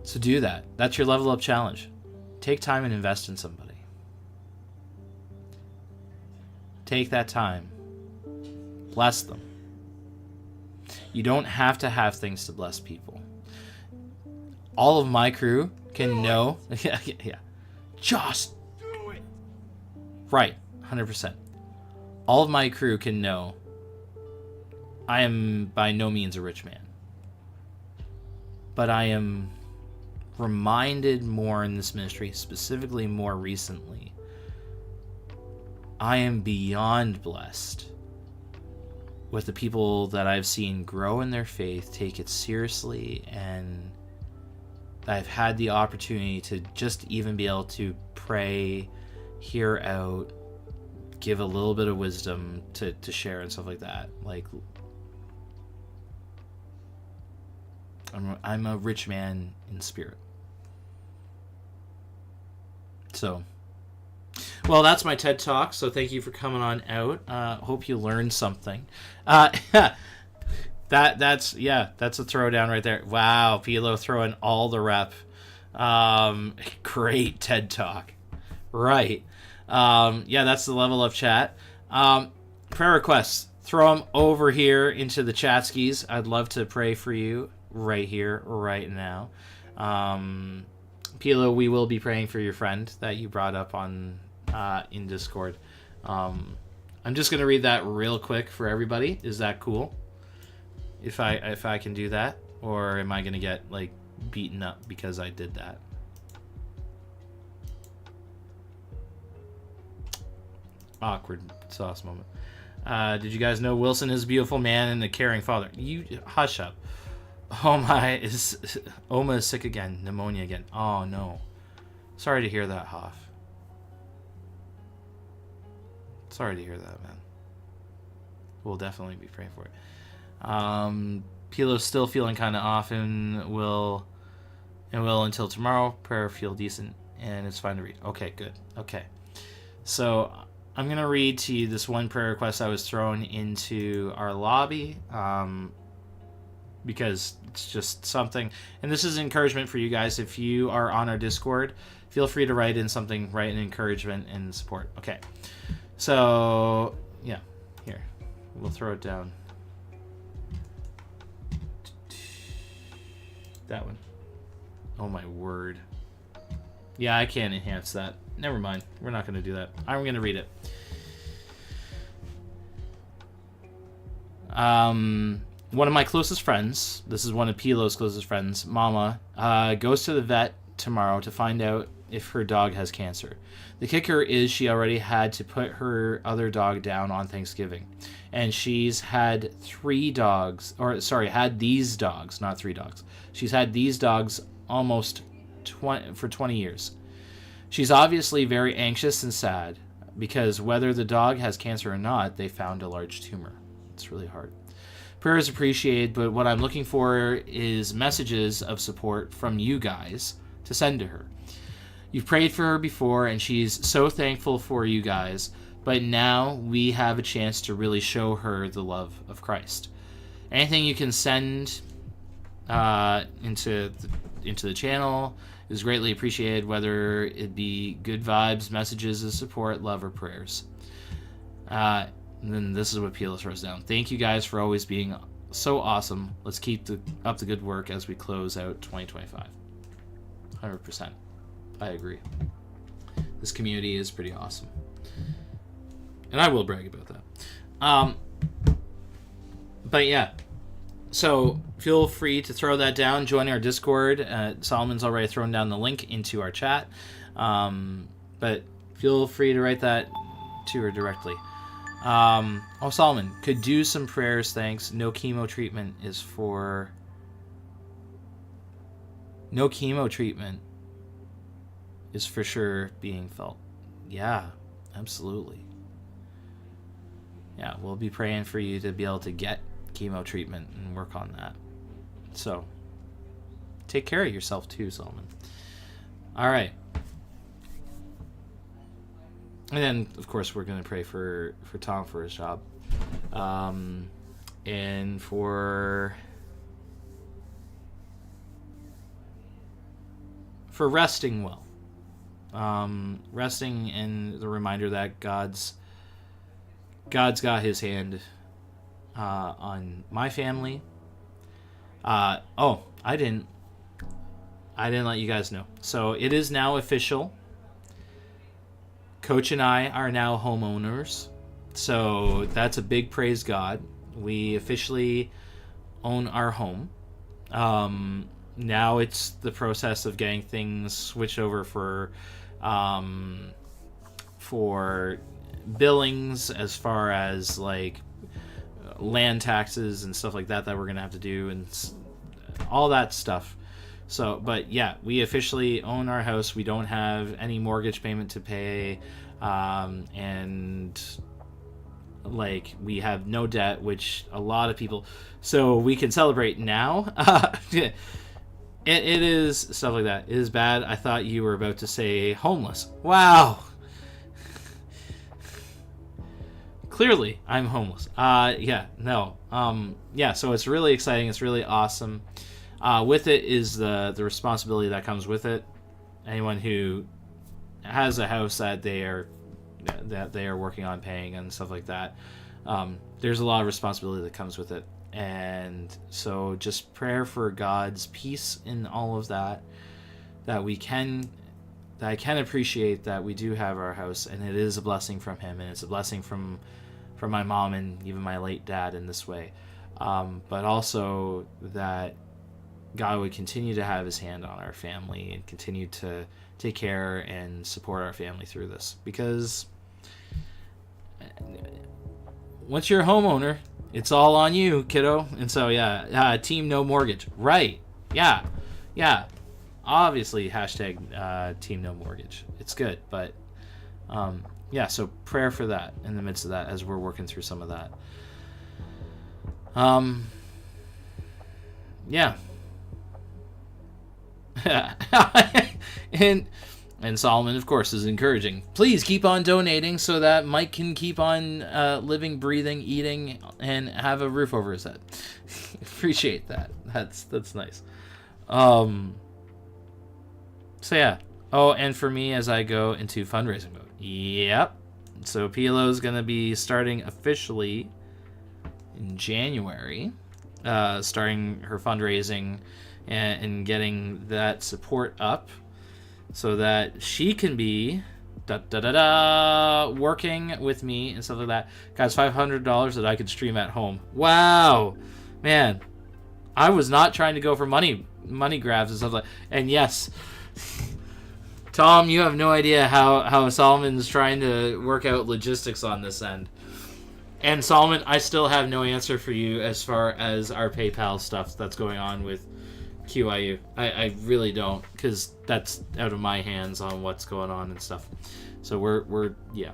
So do that. That's your level up challenge. take time and invest in somebody. Take that time. Bless them. You don't have to have things to bless people. All of my crew can know. Yeah. Just Do it. right. 100%. All of my crew can know I am by no means a rich man. But I am reminded more in this ministry, specifically more recently, I am beyond blessed with the people that I've seen grow in their faith, take it seriously, and I've had the opportunity to just even be able to pray, hear out, give a little bit of wisdom to share and stuff like that. Like, I'm a rich man in spirit. So, well, that's my TED Talk, so thank you for coming on out. Hope you learned something. That's a throwdown right there. Wow, Pilo throwing all the rep. Great TED Talk. Right. That's the level of chat. Prayer requests. Throw them over here into the chat skis. I'd love to pray for you right here, right now. Pilo, we will be praying for your friend that you brought up on in Discord. I'm just gonna read that real quick for everybody. Is that cool? If I can do that, or am I gonna get like beaten up because I did that? Awkward sauce moment. Did you guys know Wilson is a beautiful man and a caring father? You hush up. Oma is sick again. Pneumonia again. Oh no. Sorry to hear that, Hoff. Sorry to hear that, man. We'll definitely be praying for it. Pilo's still feeling kind of off and will until tomorrow. Prayer feel decent and it's fine to read. Okay, good. Okay. So I'm going to read to you this one prayer request I was thrown into our lobby because it's just something. And this is encouragement for you guys. If you are on our Discord, feel free to write in something, write an encouragement and support. Okay. So, yeah. Here. We'll throw it down. That one. Oh, my word. Yeah, I can't enhance that. Never mind. We're not going to do that. I'm going to read it. One of my closest friends, this is one of Pilo's closest friends, Mama, goes to the vet tomorrow to find out if her dog has cancer. The kicker is she already had to put her other dog down on Thanksgiving. And she's had had these dogs, not 3 dogs. She's had these dogs almost 20 years. She's obviously very anxious and sad because whether the dog has cancer or not, they found a large tumor. It's really hard. Prayer is appreciated, but what I'm looking for is messages of support from you guys to send to her. You've prayed for her before, and she's so thankful for you guys, but now we have a chance to really show her the love of Christ. Anything you can send into the channel is greatly appreciated, whether it be good vibes, messages of support, love, or prayers. And then this is what Pilo throws down. Thank you guys for always being so awesome. Let's keep up the good work as we close out 2025. 100%. I agree. This community is pretty awesome. And I will brag about that. But yeah. So feel free to throw that down. Join our Discord. Solomon's already thrown down the link into our chat. But feel free to write that to her directly. Solomon, could do some prayers, thanks. No chemo treatment is for sure being felt. Yeah, absolutely. Yeah, we'll be praying for you to be able to get chemo treatment and work on that. So, take care of yourself too, Solomon. All right. And then, of course, we're going to pray for Tom for his job. And for resting well. resting in the reminder that God's got his hand on my family. I didn't let you guys know. So it is now official. Coach and I are now homeowners. So that's a big praise God. We officially own our home. Now it's the process of getting things switched over for billings, as far as like land taxes and stuff like that we're gonna have to do, and all that stuff. So, but yeah, we officially own our house. We don't have any mortgage payment to pay, and like we have no debt, which a lot of people. So we can celebrate now. It is stuff like that. It is bad. I thought you were about to say homeless. Wow. Clearly, I'm homeless. Yeah, no. Yeah, so it's really exciting. It's really awesome. With it is the responsibility that comes with it. Anyone who has a house that they are working on paying and stuff like that, there's a lot of responsibility that comes with it. And so just prayer for God's peace in all of that, that I can appreciate that we do have our house, and it is a blessing from him, and it's a blessing from my mom and even my late dad in this way. But also that God would continue to have his hand on our family and continue to take care and support our family through this. Because once you're a homeowner, it's all on you, kiddo. And so, yeah, team no mortgage. Right. Yeah. Obviously, hashtag team no mortgage. It's good. But, yeah, so prayer for that in the midst of that as we're working through some of that. Yeah. And Solomon, of course, is encouraging. Please keep on donating so that Mike can keep on living, breathing, eating, and have a roof over his head. Appreciate that. That's nice. So yeah. Oh, and for me, as I go into fundraising mode. Yep. So PLO is going to be starting officially in January, starting her fundraising and getting that support up, so that she can be working with me and stuff like that. Guys, $500 that I could stream at home. Wow, man, I was not trying to go for money grabs and stuff like. And yes, Tom, you have no idea how Solomon's trying to work out logistics on this end. And Solomon, I still have no answer for you as far as our PayPal stuff that's going on with QIU. I really don't, because that's out of my hands on what's going on and stuff. So we're yeah.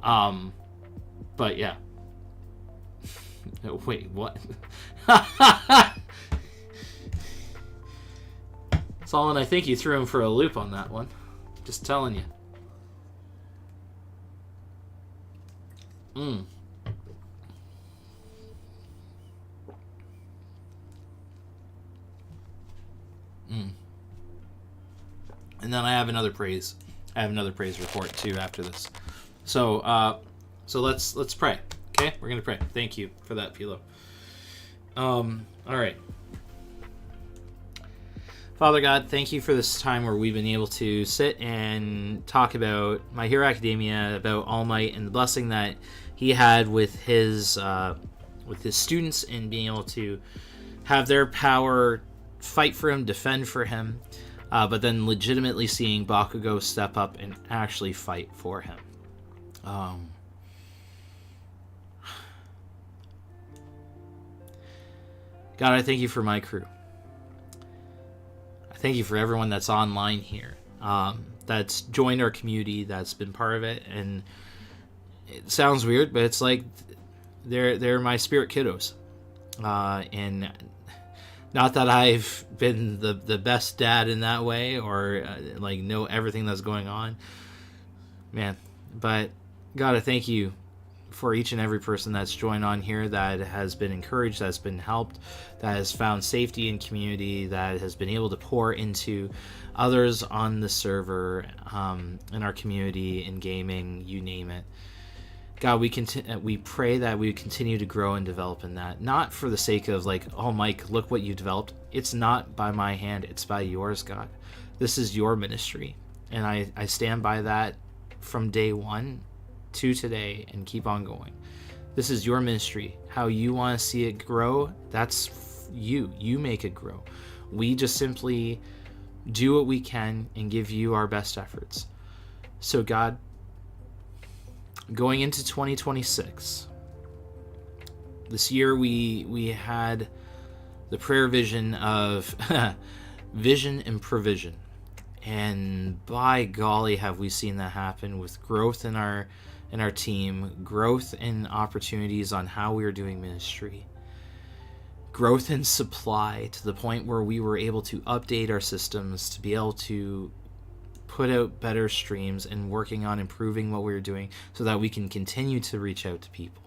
But yeah. Wait, what? Solomon, I think you threw him for a loop on that one. Just telling you. And then I have another praise report too after this. So let's pray. Okay, we're gonna pray. Thank you for that, Pilo. All right. Father God, thank you for this time where we've been able to sit and talk about My Hero Academia, about All Might, and the blessing that he had with his students, and being able to have their power fight for him, defend for him, but then legitimately seeing Bakugo step up and actually fight for him. God, I thank you for my crew. Thank you for everyone that's online here, that's joined our community, that's been part of it. And it sounds weird, but it's like they're my spirit kiddos. And not that I've been the best dad in that way, or like know everything that's going on, man. But God, I thank you for each and every person that's joined on here, that has been encouraged, that's been helped, that has found safety in community, that has been able to pour into others on the server, in our community, in gaming, you name it. God, we pray that we continue to grow and develop in that, not for the sake of like, oh, Mike, look what you developed. It's not by my hand, it's by yours, God. This is your ministry, and I stand by that from day one to today and keep on going. This is your ministry. How you want to see it grow, that's you make it grow. We just simply do what we can and give you our best efforts. So God, going into 2026, this year we had the prayer vision of vision and provision, and by golly have we seen that happen with growth in our team, growth in opportunities on how we are doing ministry, growth in supply to the point where we were able to update our systems to be able to put out better streams and working on improving what we're doing so that we can continue to reach out to people.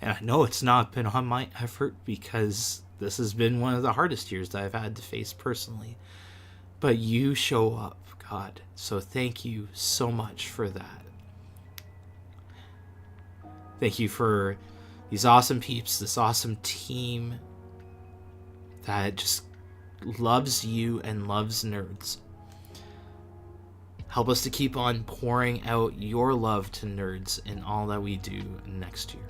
And I know it's not been on my effort, because this has been one of the hardest years that I've had to face personally. But you show up, God. So thank you so much for that. Thank you for these awesome peeps, this awesome team that just loves you and loves nerds. Help us to keep on pouring out your love to nerds in all that we do next year.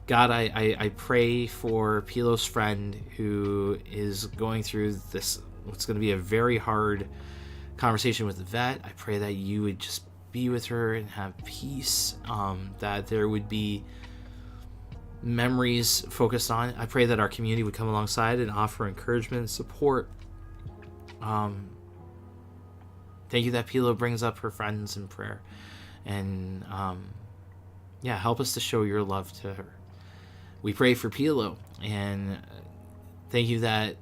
God, I pray for Pilo's friend who is going through this, what's going to be a very hard conversation with the vet. I pray that you would just be with her and have peace, that there would be memories focused on it. I pray that our community would come alongside and offer encouragement and support. Thank you that Pilo brings up her friends in prayer, and help us to show your love to her. We pray for Pilo, and thank you that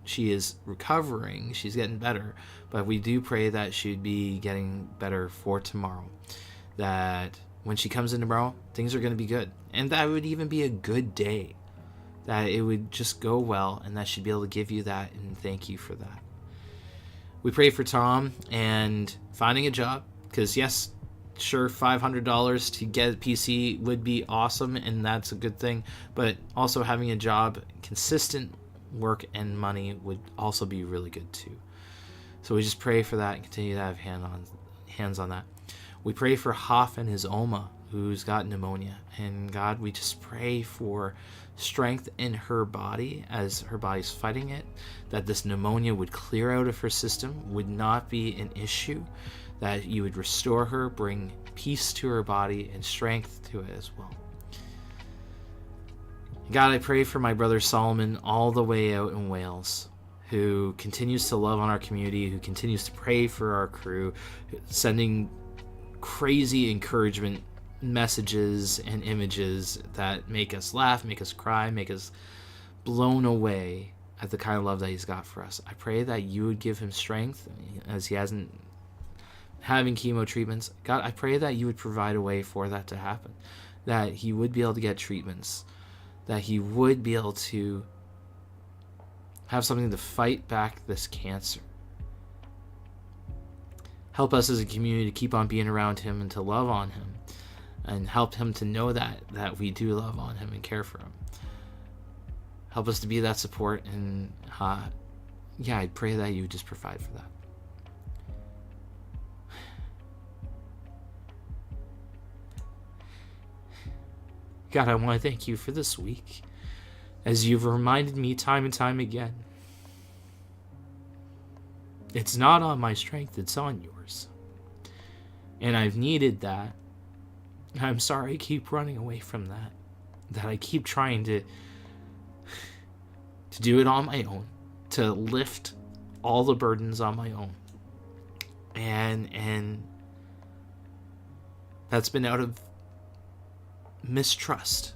she is recovering, she's getting better, but we do pray that she'd be getting better for tomorrow, that when she comes in tomorrow, things are going to be good, and that would even be a good day, that it would just go well, and that she'd be able to give you that and thank you for that. We pray for Tom and finding a job, because yes, sure, $500 to get a PC would be awesome, and that's a good thing, but also having a job, consistent work and money would also be really good too. So we just pray for that and continue to have hands on that. We pray for Hoff and his Oma, who's got pneumonia, and God, we just pray for strength in her body as her body's fighting it, that this pneumonia would clear out of her system, would not be an issue, that you would restore her, bring peace to her body and strength to it as well. God, I pray for my brother Solomon all the way out in Wales, who continues to love on our community, who continues to pray for our crew, sending crazy encouragement messages and images that make us laugh, make us cry, make us blown away at the kind of love that he's got for us. I pray that you would give him strength as he hasn't having chemo treatments. God, I pray that you would provide a way for that to happen, that he would be able to get treatments, that he would be able to have something to fight back this cancer. Help us as a community to keep on being around him and to love on him, and help him to know that we do love on him and care for him. Help us to be that support, and I pray that you would just provide for that. God, I want to thank you for this week, as you've reminded me time and time again. It's not on my strength, it's on yours. And I've needed that. I'm sorry I keep running away from that I keep trying to do it on my own, to lift all the burdens on my own. And that's been out of mistrust,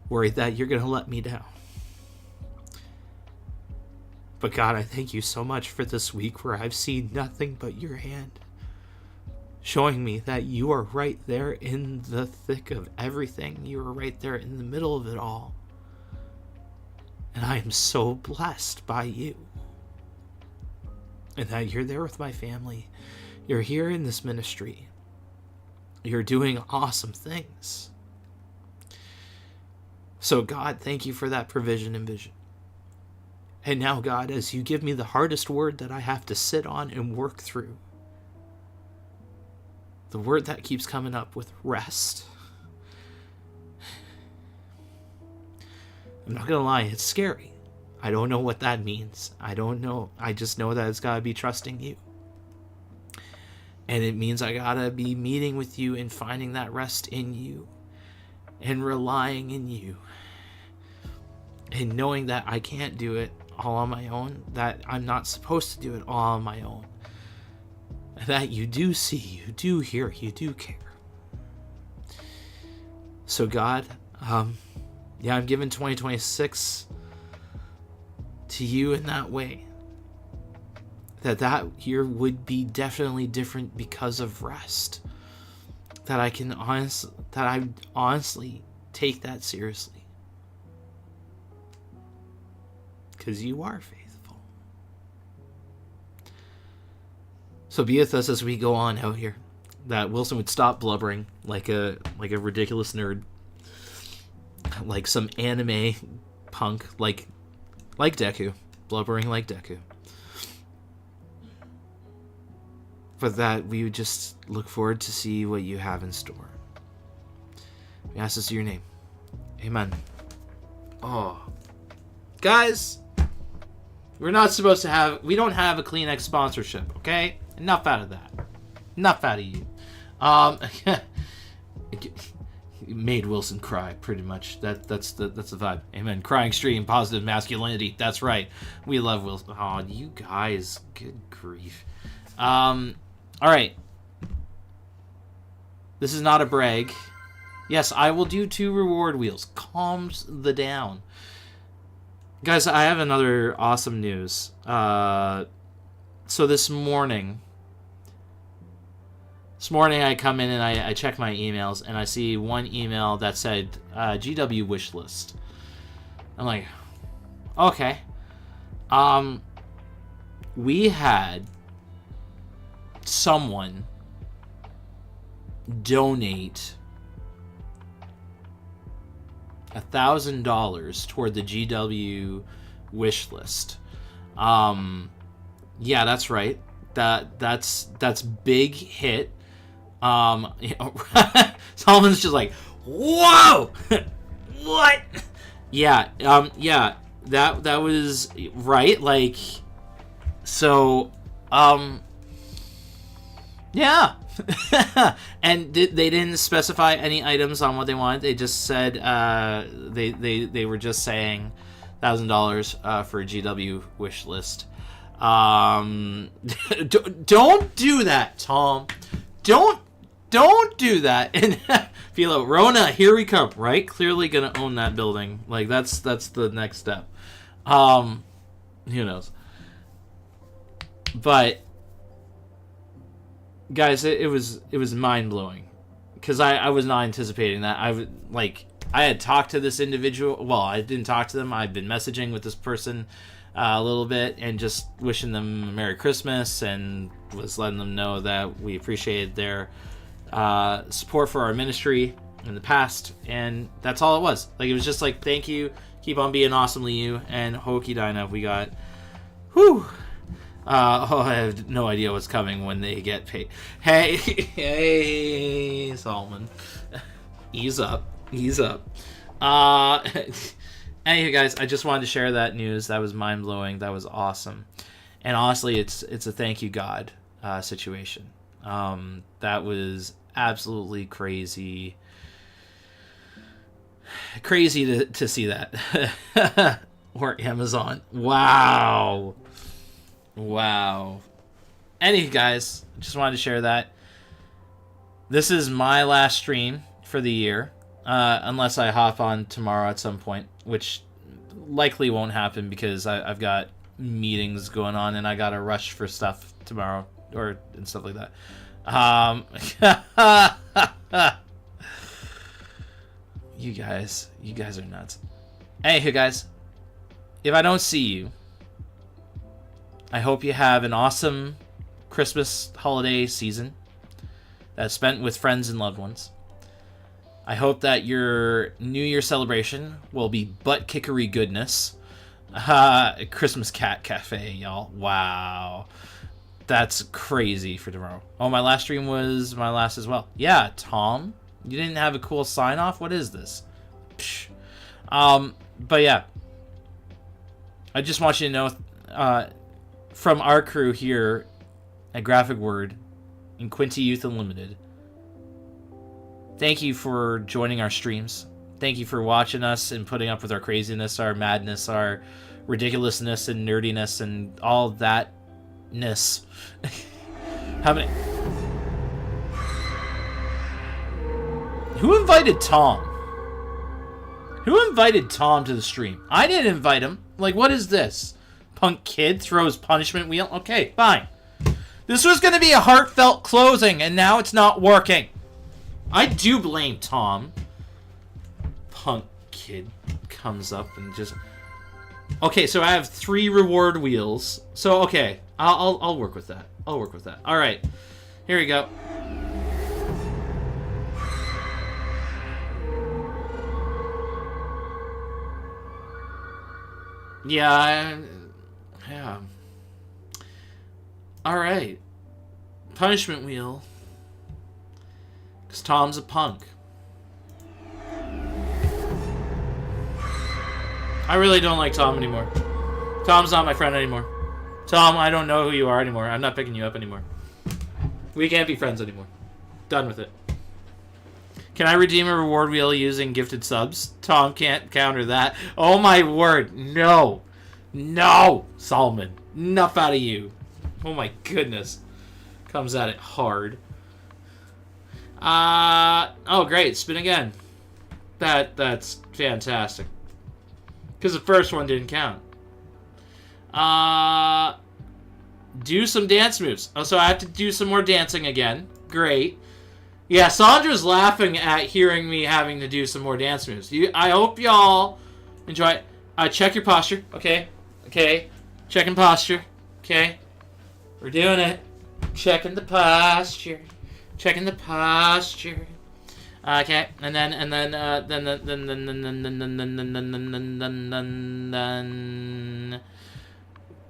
worried that you're going to let me down. But God, I thank you so much for this week where I've seen nothing but your hand, showing me that you are right there in the thick of everything. You are right there in the middle of it all. And I am so blessed by you. And that you're there with my family. You're here in this ministry. You're doing awesome things. So God, thank you for that provision and vision. And now, God, as you give me the hardest word that I have to sit on and work through, the word that keeps coming up with rest. I'm not going to lie, it's scary. I don't know what that means. I don't know. I just know that it's got to be trusting you. And it means I got to be meeting with you and finding that rest in you and relying in you. And knowing that I can't do it all on my own, that I'm not supposed to do it all on my own. That you do see, you do hear, you do care. So God, I'm giving 2026 to you in that way. That year would be definitely different because of rest. That I honestly take that seriously. Because you are faithful. So be with us as we go on out here. That Wilson would stop blubbering like a ridiculous nerd. Like some anime punk, like Deku. Blubbering like Deku. But that we would just look forward to see what you have in store. We ask this in your name. Amen. Oh. Guys, we don't have a Kleenex sponsorship, okay? Enough out of that. Enough out of you. Made Wilson cry, pretty much. That's the vibe. Amen. Crying stream, positive masculinity. That's right. We love Wilson. Oh, you guys. Good grief. Alright. This is not a brag. Yes, I will do 2 reward wheels. Calms the down. Guys, I have another awesome news. So this morning I come in and I check my emails, and I see one email that said GW wish list. I'm like, okay. We had someone donate $1,000 toward the GW wish list. Yeah, that's right. That's big hit. Solomon's just like, whoa, what? Yeah, that was right. Like, so, yeah. And they didn't specify any items on what they wanted. They just said they were just saying $1,000 for a GW wish list. Don't do that, Tom. Don't do that. And Philo, Rona, here we come. Right? Clearly gonna own that building. Like that's the next step. Who knows? But guys, it was mind blowing, because I was not anticipating that. I had talked to this individual. Well, I didn't talk to them. I've been messaging with this person a little bit and just wishing them a Merry Christmas, and was letting them know that we appreciated their support for our ministry in the past, and that's all it was. Like, it was just like, thank you, keep on being awesomely you, and Hokey Dinah, we got, whew. I have no idea what's coming when they get paid. Hey, Solomon. Ease up. Anyway, guys, I just wanted to share that news. That was mind-blowing. That was awesome. And honestly, it's a thank you, God situation. That was absolutely crazy. Crazy to see that. Or Amazon. Wow. Anyway, guys, just wanted to share that. This is my last stream for the year, unless I hop on tomorrow at some point, which likely won't happen because I've got meetings going on, and I gotta rush for stuff tomorrow and stuff like that. You guys are nuts. Hey, guys, if I don't see you, I hope you have an awesome Christmas holiday season that's spent with friends and loved ones. I hope that your New Year celebration will be butt-kickery goodness. Christmas Cat Cafe, y'all. Wow. That's crazy for tomorrow. Oh, my last stream was my last as well. Yeah, Tom, you didn't have a cool sign-off? What is this? Psh. But yeah. I just want you to know, from our crew here at Graphic Word and Quinty Youth Unlimited, thank you for joining our streams. Thank you for watching us and putting up with our craziness, our madness, our ridiculousness and nerdiness and all thatness. How many? Who invited Tom? Who invited Tom to the stream? I didn't invite him. Like, what is this? Punk kid throws punishment wheel? Okay, fine. This was going to be a heartfelt closing, and now it's not working. I do blame Tom. Punk kid comes up and just... Okay, so I have 3 reward wheels. So, okay, I'll work with that. I'll work with that. All right, here we go. Yeah. All right. Punishment wheel. Because Tom's a punk. I really don't like Tom anymore. Tom's not my friend anymore. Tom, I don't know who you are anymore. I'm not picking you up anymore. We can't be friends anymore. Done with it. Can I redeem a reward wheel using gifted subs? Tom can't counter that. Oh my word. No. No, Solomon. Enough out of you. Oh my goodness. Comes at it hard. Oh great, spin again. That's fantastic. Because the first one didn't count. Do some dance moves. Oh, so I have to do some more dancing again. Great. Yeah, Sandra's laughing at hearing me having to do some more dance moves. I hope y'all enjoy it. Check your posture. Okay. Okay. Checking posture. Okay. We're doing it. Checking the posture. Checking the posture. Okay, and then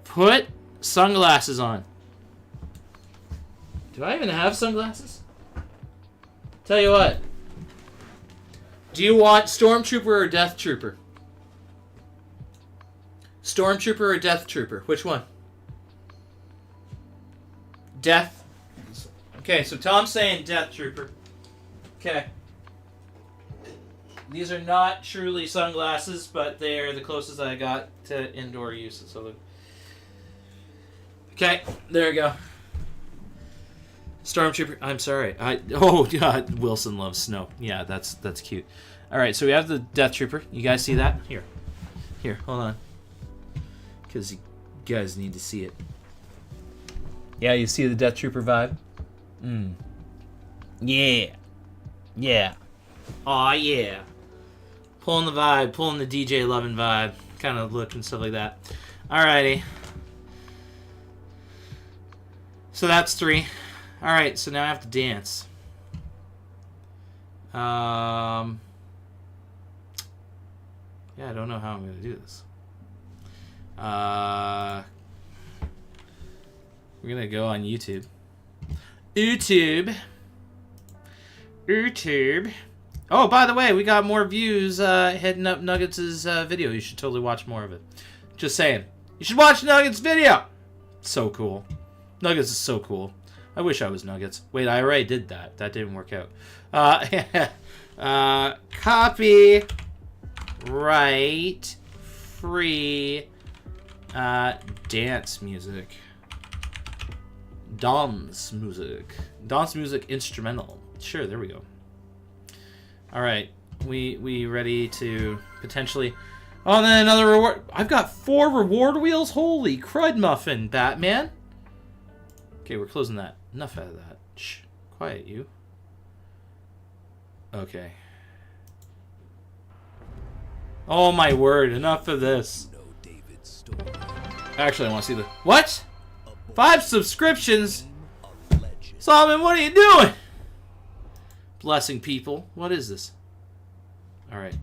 put sunglasses on. Do I even have sunglasses? Tell you what. Do you want Stormtrooper or Death Trooper? Stormtrooper or Death Trooper? Which one? Death. Okay, so Tom's saying Death Trooper. Okay. These are not truly sunglasses, but they're the closest I got to indoor use. So, okay, there we go. Stormtrooper. I'm sorry. Oh God, Wilson loves snow. Yeah, that's cute. All right, so we have the Death Trooper. You guys see that? Here, hold on, because you guys need to see it. Yeah, you see the Death Trooper vibe. Yeah. Aw, yeah. Pulling the vibe, pulling the DJ Lovin' vibe, kind of look and stuff like that. Alrighty. So that's 3. Alright, so now I have to dance. Yeah, I don't know how I'm going to do this. We're going to go on YouTube. YouTube. Oh, by the way, we got more views heading up Nuggets' video. You should totally watch more of it. Just saying. You should watch Nuggets' video. So cool. Nuggets is so cool. I wish I was Nuggets. Wait, I already did that. That didn't work out. Copy. Right. Free. Dance music. Dance music. Dance music instrumental. Sure, there we go. All right, we ready to potentially Oh, and then another reward. I've got 4 reward wheels. Holy crud muffin, Batman. Okay, we're closing that. Enough out of that. Shh. Quiet, you. Okay. Oh my word, enough of this. Actually, I want to see the... What? 5 subscriptions? Solomon, what are you doing? Blessing people. What is this? Alright.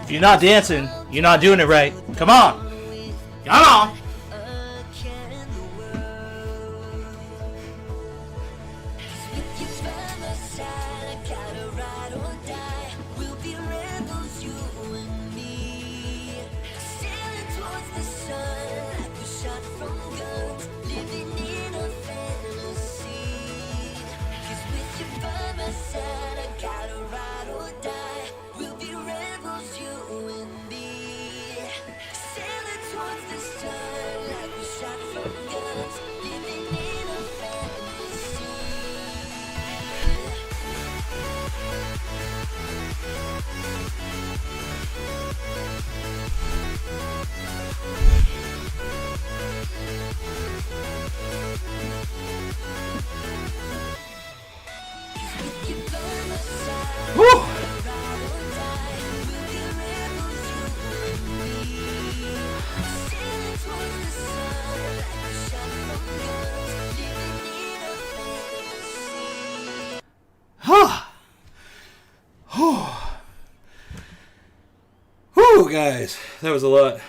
If you're not dancing, you're not doing it right. Come on. Come on. Woo! Whew, guys, that was a lot.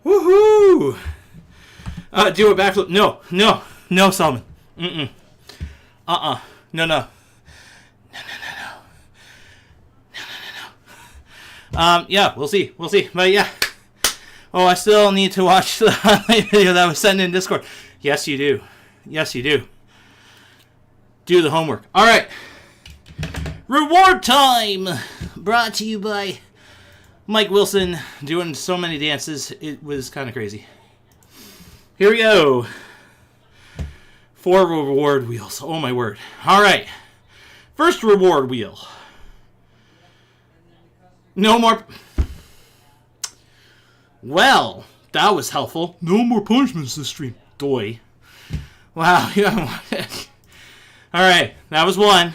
Woohoo! Do a backflip. No, Solomon. No. Yeah, we'll see. But yeah. Oh, I still need to watch the highlight video that was sent in Discord. Yes, you do. Do the homework. All right. Reward time! Brought to you by Mike Wilson, doing so many dances. It was kind of crazy. Here we go. 4 reward wheels. Oh, my word. All right. First reward wheel. No more... Well, that was helpful. No more punishments this stream. Doy. Wow. All right. That was one.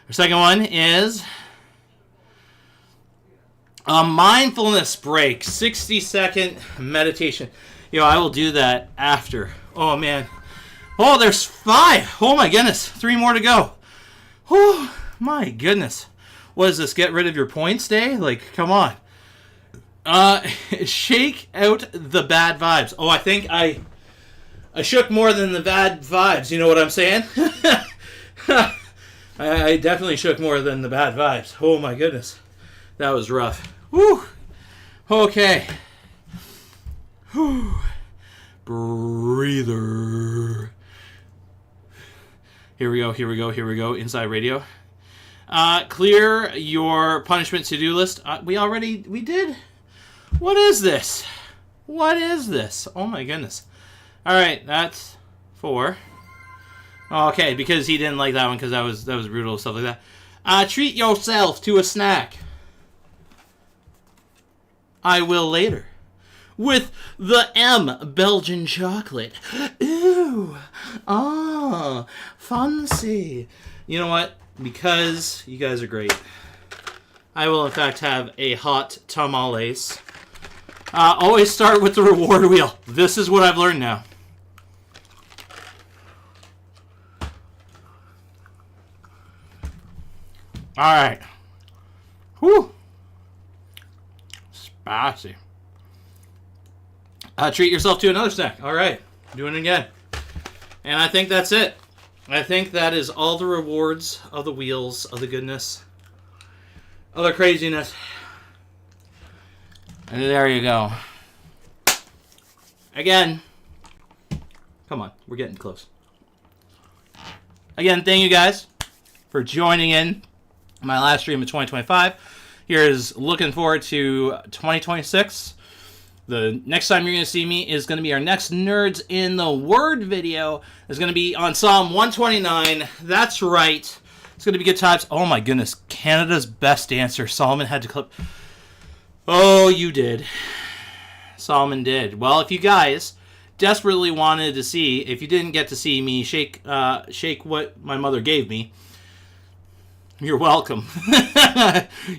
Our second one is a mindfulness break. 60-second meditation. I will do that after. Oh, man. Oh, there's 5. Oh my goodness. 3 more to go. Oh my goodness. What is this? Get rid of your points day? Like, come on. Shake out the bad vibes. Oh, I think I shook more than the bad vibes. You know what I'm saying? I definitely shook more than the bad vibes. Oh my goodness. That was rough. Whew. Okay. Whew. Breather. Here we go. Inside radio. Clear your punishment to-do list. We did. What is this? Oh my goodness. Alright, that's 4. Okay, because he didn't like that one because that was brutal, stuff like that. Treat yourself to a snack. I will later. With the M Belgian chocolate. Ooh. Ah, fancy. You know what? Because you guys are great, I will in fact have a hot tamales. Always start with the reward wheel. This is what I've learned now. Alright. Whew. Spicy. Treat yourself to another snack. Alright. Doing it again. And I think that's it. I think that is all the rewards of the wheels of the goodness. Of the craziness. And there you go. Again. Come on. We're getting close. Again, thank you guys for joining in my last stream of 2025. Here's looking forward to 2026. The next time you're going to see me is going to be our next Nerds in the Word video. It's going to be on Psalm 129. That's right. It's going to be good times. Oh my goodness. Canada's best dancer. Solomon had to clip. Oh, you did. Solomon did. Well, if you guys desperately wanted to see, if you didn't get to see me shake what my mother gave me, you're welcome.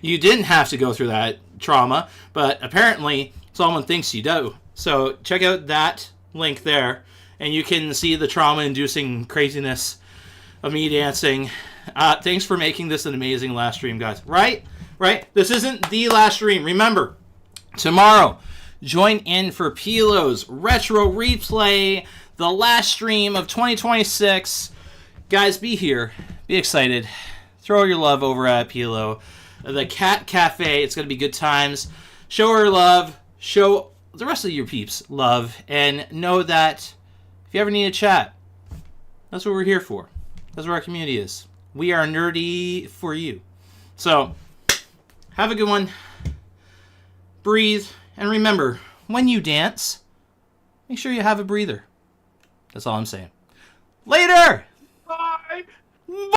You didn't have to go through that trauma, but apparently someone thinks you do. So check out that link there, and you can see the trauma-inducing craziness of me dancing. Thanks for making this an amazing last stream, guys. Right? This isn't the last stream. Remember, tomorrow, join in for Pilo's Retro Replay, the last stream of 2026. Guys, be here. Be excited. Throw your love over at Pilo. The Cat Cafe. It's going to be good times. Show her love. Show the rest of your peeps love. And know that if you ever need a chat, that's what we're here for. That's what our community is. We are nerdy for you. So, have a good one. Breathe. And remember, when you dance, make sure you have a breather. That's all I'm saying. Later!